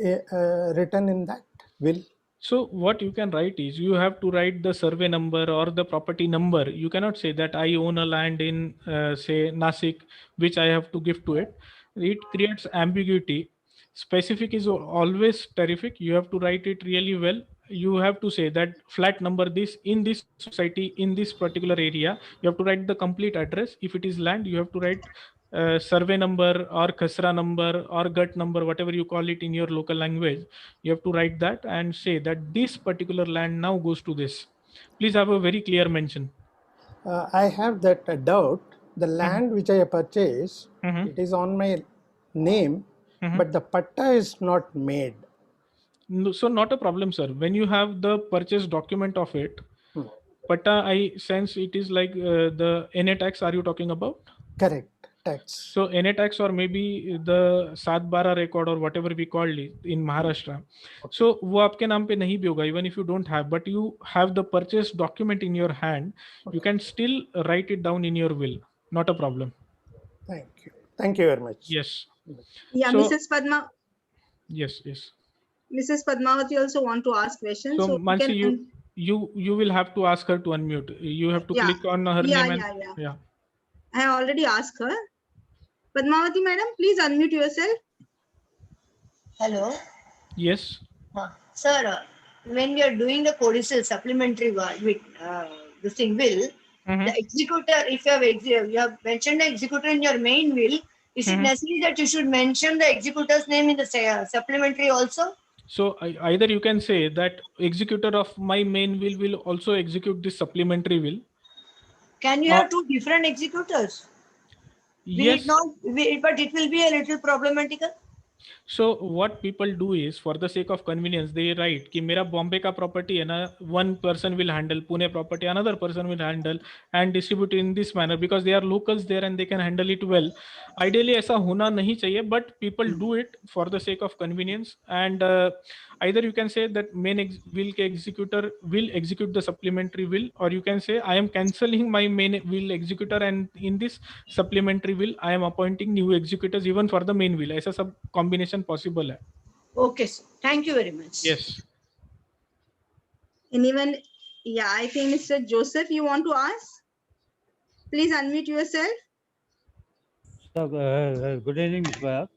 written in that will? So what you can write is, you have to write the survey number or the property number. You cannot say that I own a land in say Nasik, which I have to give to it. It creates ambiguity. Specific is always terrific. You have to write it really well. You have to say that flat number this in this society in this particular area. You have to write the complete address. If it is land, you have to write survey number or khasra number or gut number, whatever you call it in your local language. You have to write that and say that this particular land now goes to this. Please have a very clear mention. I have that doubt. The land which I purchased, it is on my name, but the patta is not made. No, so not a problem, sir. When you have the purchase document of it, patta, I sense it is like the NA tax. Are you talking about? Correct. Tax. So NA tax, or maybe the 7/12 record or whatever we called it in Maharashtra. So वो आपके नाम पे नहीं भी होगा, even if you don't have, but you have the purchase document in your hand, you can still write it down in your will. Not a problem. Thank you. Thank you very much. Yes. Yeah, So- Mrs. Padma. Yes, yes. Mrs. Padmavati also want to ask questions. So you Mansi, can- you will have to ask her to unmute. You have to Yeah. click on her Yeah, name yeah, and yeah. I have already asked her. Padmavati madam, please unmute yourself. Hello. Yes. Sir, when we are doing the codicil supplementary with this thing will, the executor, if you have mentioned the executor in your main will, is it necessary that you should mention the executor's name in the supplementary also? So either you can say that executor of my main will also execute this supplementary will. Can you have two different executors? Will Yes. it not? But it will be a little problematical. So what people do is, for the sake of convenience, they write कि मेरा बॉम्बे का property है ना, one person will handle Pune property, another person will handle and distribute in this manner, because they are locals there and they can handle it well. Ideally ऐसा होना नहीं चाहिए, but people do it for the sake of convenience. And either you can say that main will के executor will execute the supplementary will, or you can say I am cancelling my main will executor and in this supplementary will I am appointing new executors even for the main will. ऐसा सब combination possible है. Okay, sir. Thank you very much. Yes. Anyone? Yeah, I think Mr. Joseph, you want to ask? Please unmute yourself. So, good evening, Mr. Bayat.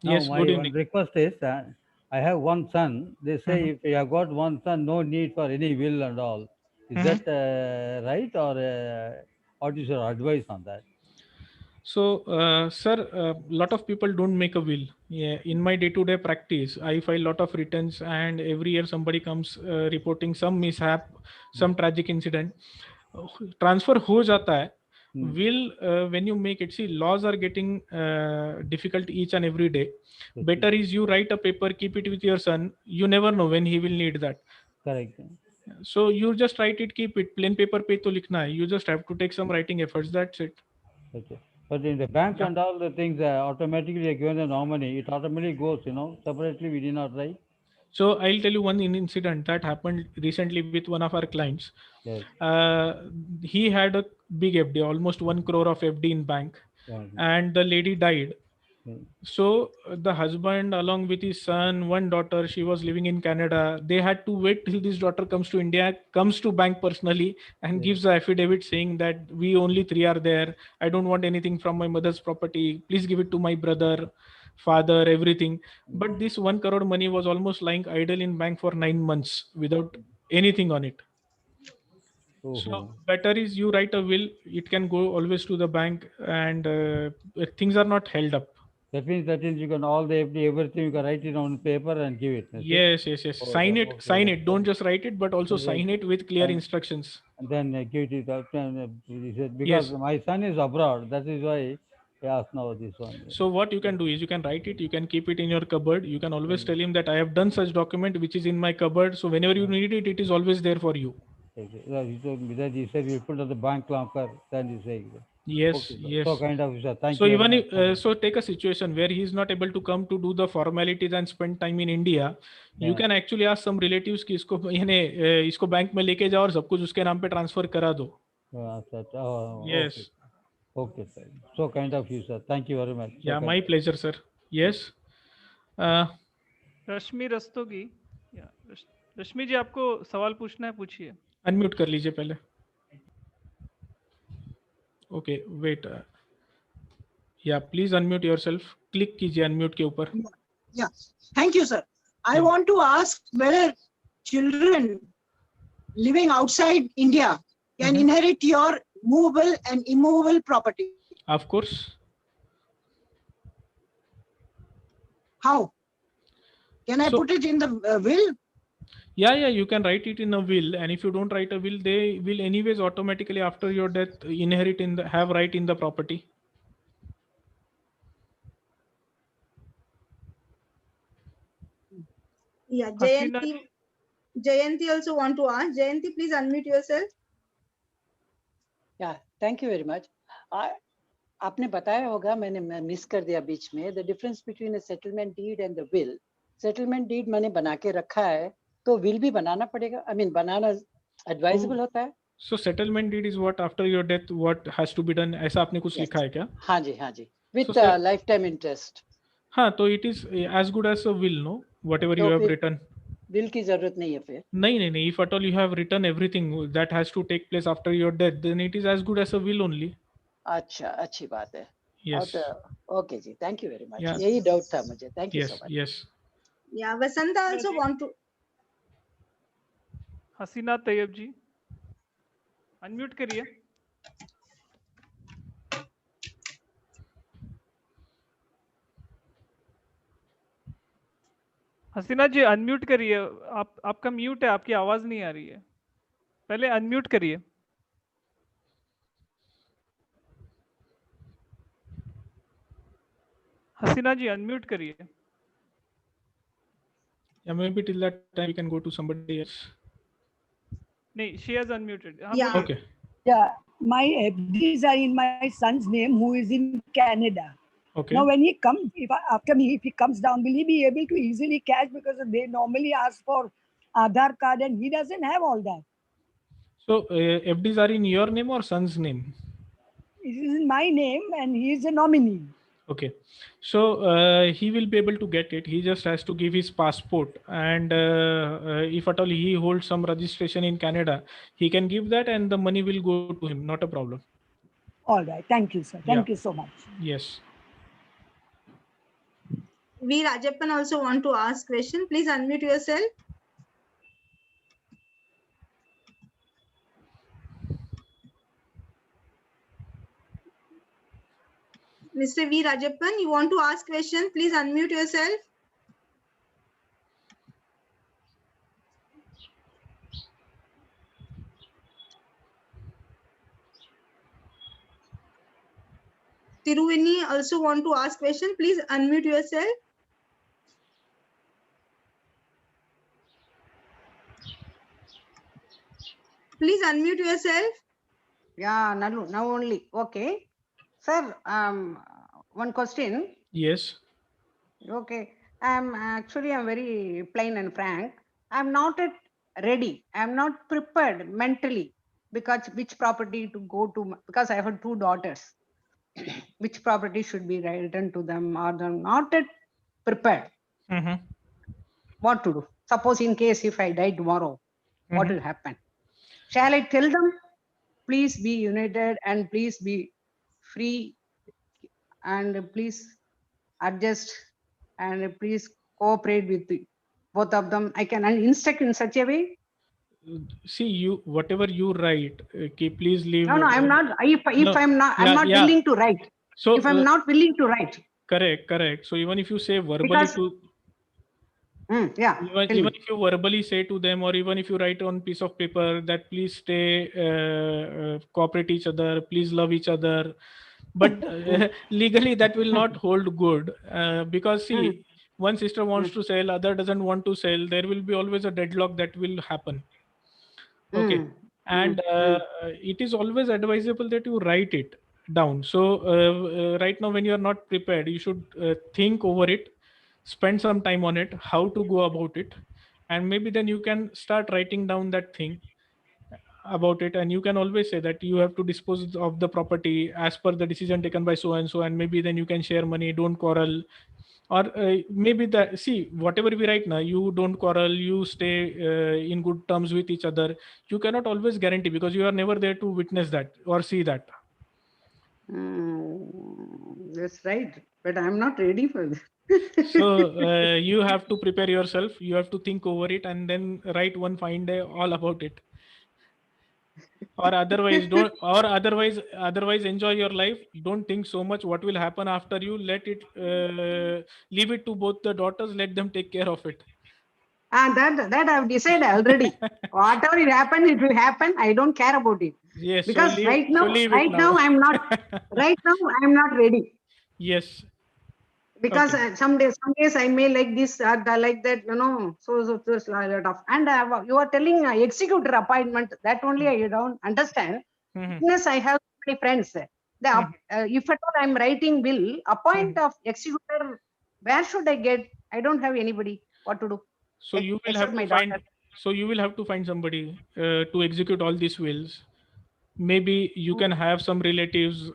Yes, my good one evening. request is, I have one son. They say if you have got one son, no need for any will and all. Is that right, or what is your advice on that? So, sir, a lot of people don't make a will. Yeah, in my day-to-day practice, I file a lot of returns, and every year somebody comes reporting some mishap, some tragic incident. Transfer हो जाता है. Will, when you make it, see, laws are getting difficult each and every day. Better is you write a paper, keep it with your son. You never know when he will need that. Correct. So you just write it, keep it. Plain paper पे तो लिखना है. You just have to take some writing efforts. That's it. Okay. But in the bank and all the things, automatically are given the nominee. It automatically goes, separately we did not write. So I'll tell you one incident that happened recently with one of our clients. Yes. He had a big FD, almost 1 crore of FD in bank, and the lady died. So the husband, along with his son, one daughter, she was living in Canada. They had to wait till this daughter comes to India, comes to bank personally, and gives the affidavit saying that we only 3 are there. I don't want anything from my mother's property. Please give it to my brother, father, everything. But this 1 crore money was almost lying idle in bank for 9 months without anything on it. So better is you write a will. It can go always to the bank, and things are not held up. That means you can all the FD, everything you can write it on paper and give it. Yes. Sign it. Sign it. Don't just write it, but also sign it with clear instructions. And then give it out. Because my son is abroad. That is why I asked now this one. So what you can do is you can write it. You can keep it in your cupboard. You can always tell him that I have done such document which is in my cupboard. So whenever you need it, it is always there for you. He told me that he said we put on the bank locker. Then he said. Yes, Okay, sir. yes. So kind of you, sir. Thank So you even very if much. so, take a situation where he is not able to come to do the formalities and spend time in India. You Yeah. can actually ask some relatives कि इसको यानी इसको bank में लेके जाओ और सब कुछ उसके नाम पे ट्रांसफर करा दो. Sir. Oh, Yes. okay. Okay, sir. So kind of you, sir. Thank you very much. So Yeah, kind my of- pleasure, sir. Yes. रश्मि रस्तोगी, रश्मि जी आपको सवाल पूछना है, पूछिए. अनम्यूट कर लीजिए पहले. Okay, wait. Yeah, please unmute yourself. Click कीजिए unmute के ऊपर. Yeah, thank you, sir. I want to ask whether children living outside India can inherit your movable and immovable property. Of course. How? Can I put it in the will? Yeah, you can write it in a will, and if you don't write a will, they will anyways automatically after your death inherit have right in the property. Yeah, Hasina Jayanti also want to ask. Jayanti, please unmute yourself. Yeah, thank you very much. आपने बताया होगा, मैंने miss कर दिया बीच में, the difference between a settlement deed and the will. Settlement deed मैंने बना के रखा है, तो will भी बनाना पड़ेगा. I mean बनाना advisable होता है. So settlement deed is what after your death what has to be done. ऐसा आपने कुछ लिखा है क्या? हाँ जी. With So, lifetime interest. हाँ, तो it is as good as a will, no? Whatever you have written. Will की जरूरत नहीं है फिर. नहीं. If at all you have written everything that has to take place after your death, then it is as good as a will only. अच्छा, अच्छी बात है. Yes. Okay ji, thank you very much. Yeah. यही doubt था मुझे. Thank you so much. Yes. Yeah, Vasanta also want to. Hasina Tayyab ji, unmute करिए. हसीना जी unmute करिए. आपका म्यूट है, आपकी आवाज नहीं आ रही है. पहले अनम्यूट करिए. हसीना जी अनम्यूट करिए. Yeah, maybe till that time we can go to somebody else. नहीं, she has unmuted. Yeah. Okay. Yeah, my FDs are in my son's name, who is in Canada. Okay. Now, when he comes, after me, if he comes down, will he be able to easily cash, because they normally ask for Aadhaar card, and he doesn't have all that. So FDs are in your name or son's name? It is in my name, and he is a nominee. Okay, so he will be able to get it. He just has to give his passport, and if at all he holds some registration in Canada, he can give that, and the money will go to him. Not a problem. All right, thank you, sir. Thank you so much. Yes. V. Rajappan also want to ask question. Please unmute yourself. Mr. V. Rajappan, you want to ask question? Please unmute yourself. Tiruveni also want to ask question. Please unmute yourself. Please unmute yourself. Yeah, now only. Okay. Sir, one question. Yes. Okay. I'm very plain and frank. I'm not ready. I'm not prepared mentally because which property to go to, because I have 2 daughters. Which property should be written to them, or they're not prepared. What to do? Suppose in case if I die tomorrow, what will happen? Shall I tell them, please be united and please be free and please adjust and please cooperate with both of them? I can instruct in such a way. See, you whatever you write, okay, please leave. No, I'm not. If I'm not, I'm not willing to write. So if I'm not willing to write. Correct. So even if you say verbally Because, to. Yeah. Even if you verbally say to them, or even if you write on piece of paper that please stay, cooperate each other, please love each other, but legally that will not hold good, because see, one sister wants to sell, other doesn't want to sell. There will be always a deadlock that will happen. Okay, and it is always advisable that you write it. down. So right now, when you are not prepared, you should think over it, spend some time on it, how to go about it, and maybe then you can start writing down that thing about it, and you can always say that you have to dispose of the property as per the decision taken by so and so, and maybe then you can share money, don't quarrel. Or maybe the see whatever we write now, you don't quarrel, you stay in good terms with each other. You cannot always guarantee because you are never there to witness that or see that. That's right, but I'm not ready for this. So you have to prepare yourself, you have to think over it, and then write one fine day all about it. Or otherwise don't, or otherwise enjoy your life. Don't think so much what will happen after you. Let it leave it to both the daughters, let them take care of it. And that I've decided already. Whatever it happen, it will happen. I don't care about it. Yes, Because so right now now I'm not ready. Yes. Because some days I may like this, like that, so there's a lot of. And you are telling executor appointment, that only I don't understand. Yes, I have many friends. If at all I'm writing will, appoint of executor, where should I get? I don't have anybody. What to do? So you will have to find. So you will have to find somebody to execute all these wills. Maybe you can have some relatives,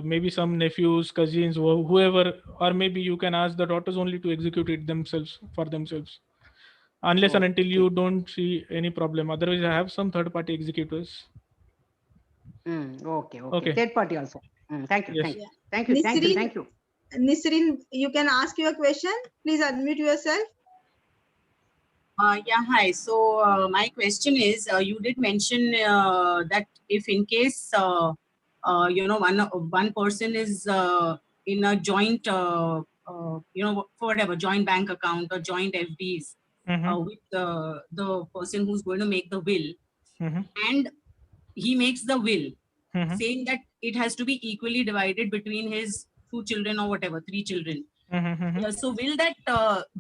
maybe some nephews, cousins, whoever, or maybe you can ask the daughters only to execute it themselves for themselves, unless and until you don't see any problem. Otherwise, I have some third-party executors. Okay. Third party also. Thank you. Yes. Thank you. Nisreen, you can ask your question. Please unmute yourself. Yeah, hi. So my question is, you did mention that if in case one person is in a joint for whatever joint bank account or joint FDs with the person who's going to make the will, and he makes the will saying that it has to be equally divided between his 2 children or whatever, 3 children. So will that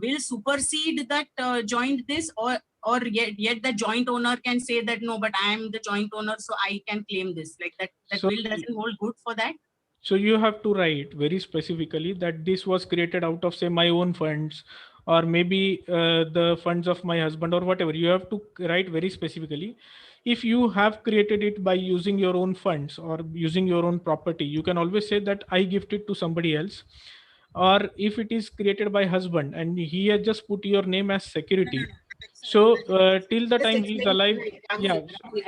will supersede that joint this, or yet the joint owner can say that no, but I am the joint owner, so I can claim this, like that So- will doesn't hold good for that? So you have to write very specifically that this was created out of, say, my own funds, or maybe the funds of my husband, or whatever. You have to write very specifically. If you have created it by using your own funds or using your own property, you can always say that I gift it to somebody else. Or if it is created by husband and he has just put your name as security, so till the time he's alive, I'll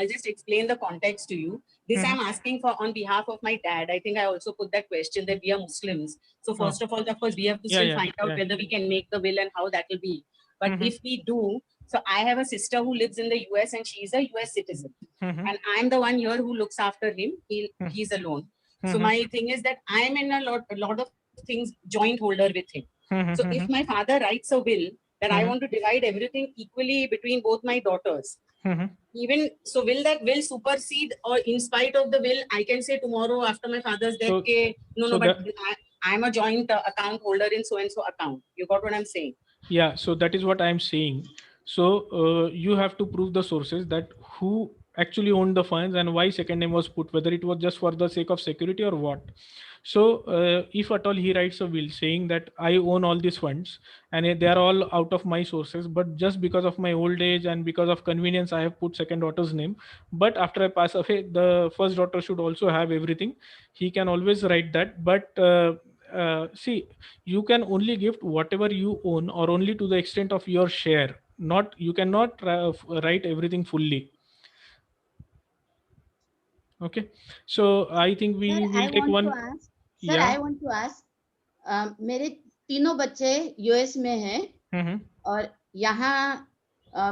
just explain the context to you. This I'm asking for on behalf of my dad. I think I also put that question that we are Muslims. So first of all, of course, we have to still find out whether we can make the will and how that will be. But if we do, so I have a sister who lives in the US and she's a US citizen. And I'm the one here who looks after him. He's alone. So my thing is that I'm in a lot of things joint holder with him. So if my father writes a will that I want to divide everything equally between both my daughters, even so, will that will supersede, or in spite of the will, I can say tomorrow after my father's death, I'm a joint account holder in so and so account. You got what I'm saying? Yeah, so that is what I'm saying. So you have to prove the sources, that who actually owned the funds and why second name was put, whether it was just for the sake of security or what. So if at all he writes a will saying that I own all these funds and they are all out of my sources, but just because of my old age and because of convenience, I have put second daughter's name. But after I pass away, the first daughter should also have everything. He can always write that. But see, you can only gift whatever you own, or only to the extent of your share. Not, you cannot write everything fully. Okay, so I think we will take one. Sir I want to ask, मेरे तीनों बच्चे US में हैं और यहाँ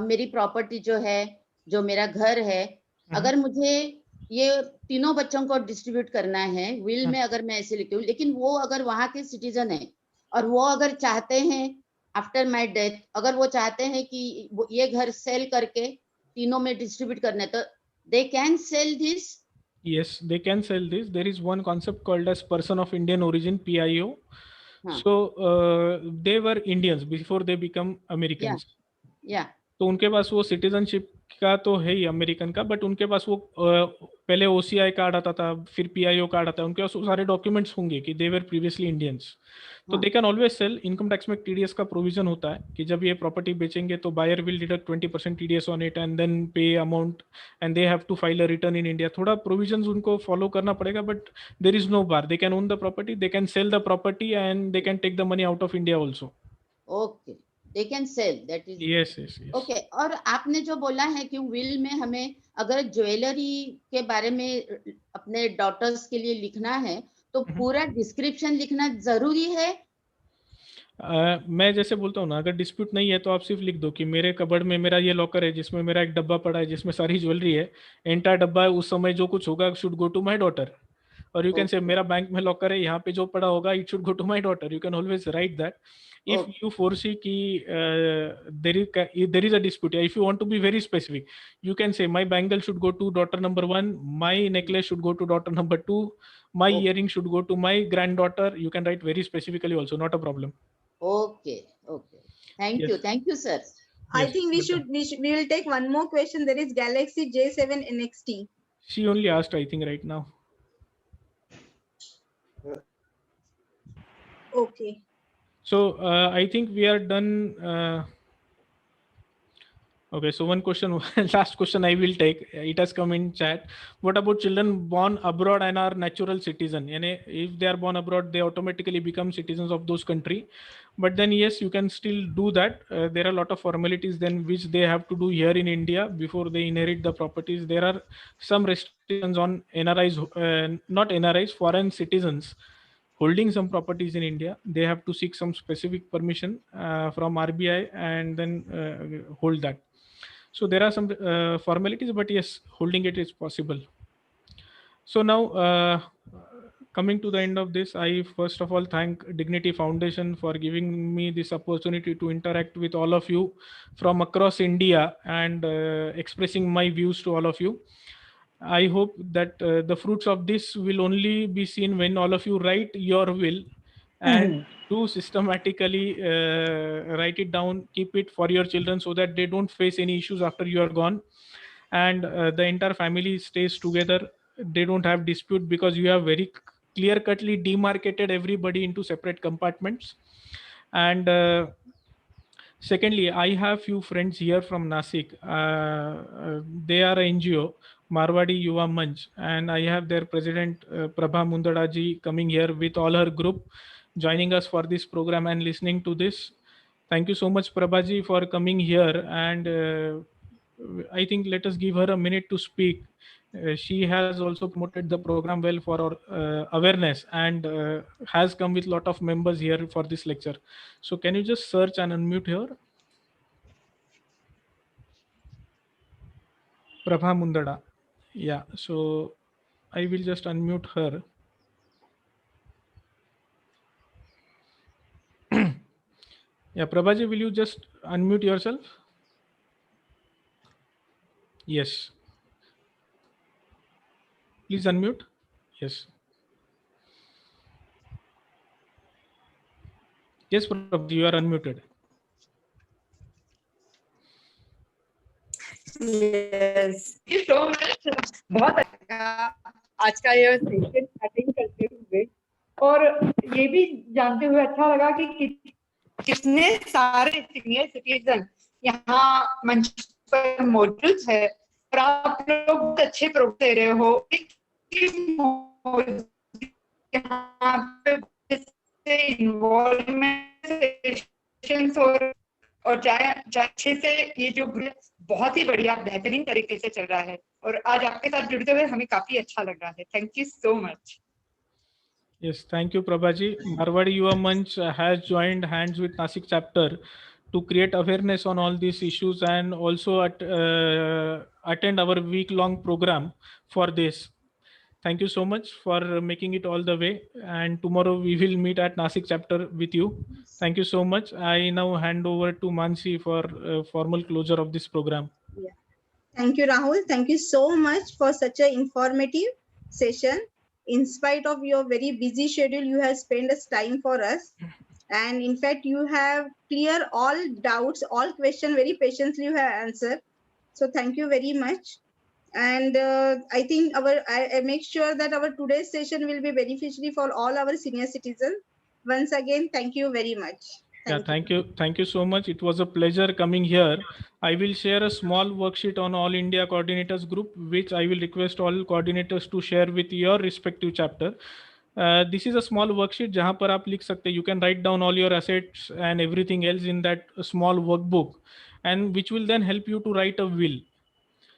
मेरी property जो है, जो मेरा घर है, अगर मुझे ये तीनों बच्चों को डिस्ट्रीब्यूट करना है विल में, अगर मैं ऐसे लिखती हूँ, लेकिन वो अगर वहाँ के सिटीजन है और वो अगर चाहते हैं आफ्टर माय डेथ, अगर वो चाहते हैं कि ये घर सेल करके तीनों में डिस्ट्रीब्यूट करना है, तो they can cell this? Yes, they can sell this. There is one concept called as person of Indian origin, PIO. So they were Indians before they become Americans. Yeah. तो उनके पास वो citizenship का तो है ही American का, but उनके पास वो पहले OCI कार्ड आता था, फिर PIO कार्ड आता है, उनके पास वो सारे डॉक्यूमेंट्स होंगे कि दे वर प्रीवियसली इंडियंस, तो they can always sell. Income tax में TDS का प्रोविजन होता है कि जब ये प्रॉपर्टी बेचेंगे तो buyer will deduct 20% TDS on it and then pay amount and they have to file a return in India. थोड़ा प्रोविजंस उनको फॉलो करना पड़ेगा, but there is no bar, they can own the property, they can sell the property and they can take the money out of India also. Okay, they can sell, that is yes. Okay, और आपने जो बोला है कि will में हमें अगर jewellery के बारे में अपने डॉटर्स के लिए लिखना है तो पूरा डिस्क्रिप्शन लिखना जरूरी है? मैं जैसे बोलता हूँ ना, अगर डिस्प्यूट नहीं है तो आप सिर्फ लिख दो कि मेरे कबर्ड में मेरा ये लॉकर है जिसमें मेरा एक डब्बा पड़ा है जिसमें सारी ज्वेलरी है, एंटायर डब्बा है, उस समय जो कुछ होगा should go to my daughter. और यू कैन से मेरा बैंक में लॉकर है, यहाँ पे जो पड़ा होगा it should go to my daughter. You can always write that if you foresee ki there is a dispute. If you want to be very specific, you can say my bangle should go to daughter number 1, my necklace should go to daughter number 2, my earring should go to my granddaughter. You can write very specifically also, not a problem. Okay. Thank you sir. I think we will take one more question. There is Galaxy J7 NXT. She only asked, I think, right now. Okay. So I think we are done. Okay, so one question, last question I will take. It has come in chat. What about children born abroad and are natural citizen? Yani, if they are born abroad, they automatically become citizens of those country. But then yes, you can still do that. There are a lot of formalities then which they have to do here in India before they inherit the properties. There are some restrictions on NRIs, not NRIs, foreign citizens holding some properties in India. They have to seek some specific permission from RBI and then hold that. So there are some formalities, but yes, holding it is possible. So now coming to the end of this, I first of all thank Dignity Foundation for giving me this opportunity to interact with all of you from across India and expressing my views to all of you. I hope that the fruits of this will only be seen when all of you write your will and do systematically write it down, keep it for your children so that they don't face any issues after you are gone, and the entire family stays together. They don't have dispute because you have very clear-cutly demarcated everybody into separate compartments. And secondly, I have few friends here from Nasik. They are an NGO, Marwadi Yuva Manch, and I have their president Prabha Mundada ji coming here with all her group, joining us for this program and listening to this. Thank you so much, Prabha ji, for coming here. And I think let us give her a minute to speak. She has also promoted the program well for our awareness and has come with a lot of members here for this lecture. So can you just search and unmute her? Prabha Mundada. Yeah, so I will just unmute her. Yeah, Prabhaji, will you just unmute yourself? Yes. Please unmute. Yes. Yes, Prabhaji, you are unmuted. Yes. Thank you so much. बहुत अच्छा आज का ये session attend करते हुए और ये भी जानते हुए अच्छा लगा कि कितने सारे सीनियर सिटीजन यहाँ मंच पर मौजूद है और आप लोग बहुत अच्छे प्रोग्राम दे रहे हो। यहाँ पे इन्वॉल्वमेंट और अच्छे से ये जो बहुत ही बढ़िया बेहतरीन तरीके से चल रहा है और आज आपके साथ जुड़ते हुए हमें काफी अच्छा लग रहा है। Thank you so much. Yes, thank you, Prabhaji. Marwadi Yuva Manch has joined hands with Nasik chapter to create awareness on all these issues and also attend our week-long program for this. Thank you so much for making it all the way. And tomorrow we will meet at Nasik chapter with you. Thank you so much. I now hand over to Mansi for formal closure of this program. Yeah. Thank you, Rahul. Thank you so much for such an informative session. In spite of your very busy schedule, you have spent this time for us. And in fact, you have clear all doubts, all questions very patiently you have answered. So thank you very much. And I think I make sure that our today's session will be beneficiary for all our senior citizens. Once again, thank you very much. Thank you so much. It was a pleasure coming here. I will share a small worksheet on All India Coordinators Group, which I will request all coordinators to share with your respective chapter. This is a small worksheet जहाँ पर आप लिख सकते हैं. You can write down all your assets and everything else in that small workbook, and which will then help you to write a will.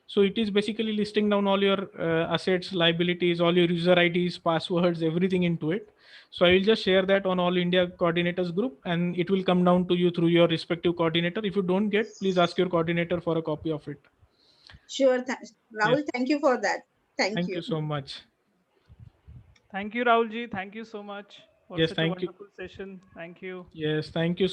So it is basically listing down all your assets, liabilities, all your user IDs, passwords, everything into it. So I will just share that on All India Coordinators Group, and it will come down to you through your respective coordinator. If you don't get, please ask your coordinator for a copy of it. Sure. Rahul, Yes. Thank you for that. Thank you so much. Thank you, Rahul ji. Thank you so much for Yes, such a thank you. wonderful session. Thank you. Yes, thank you.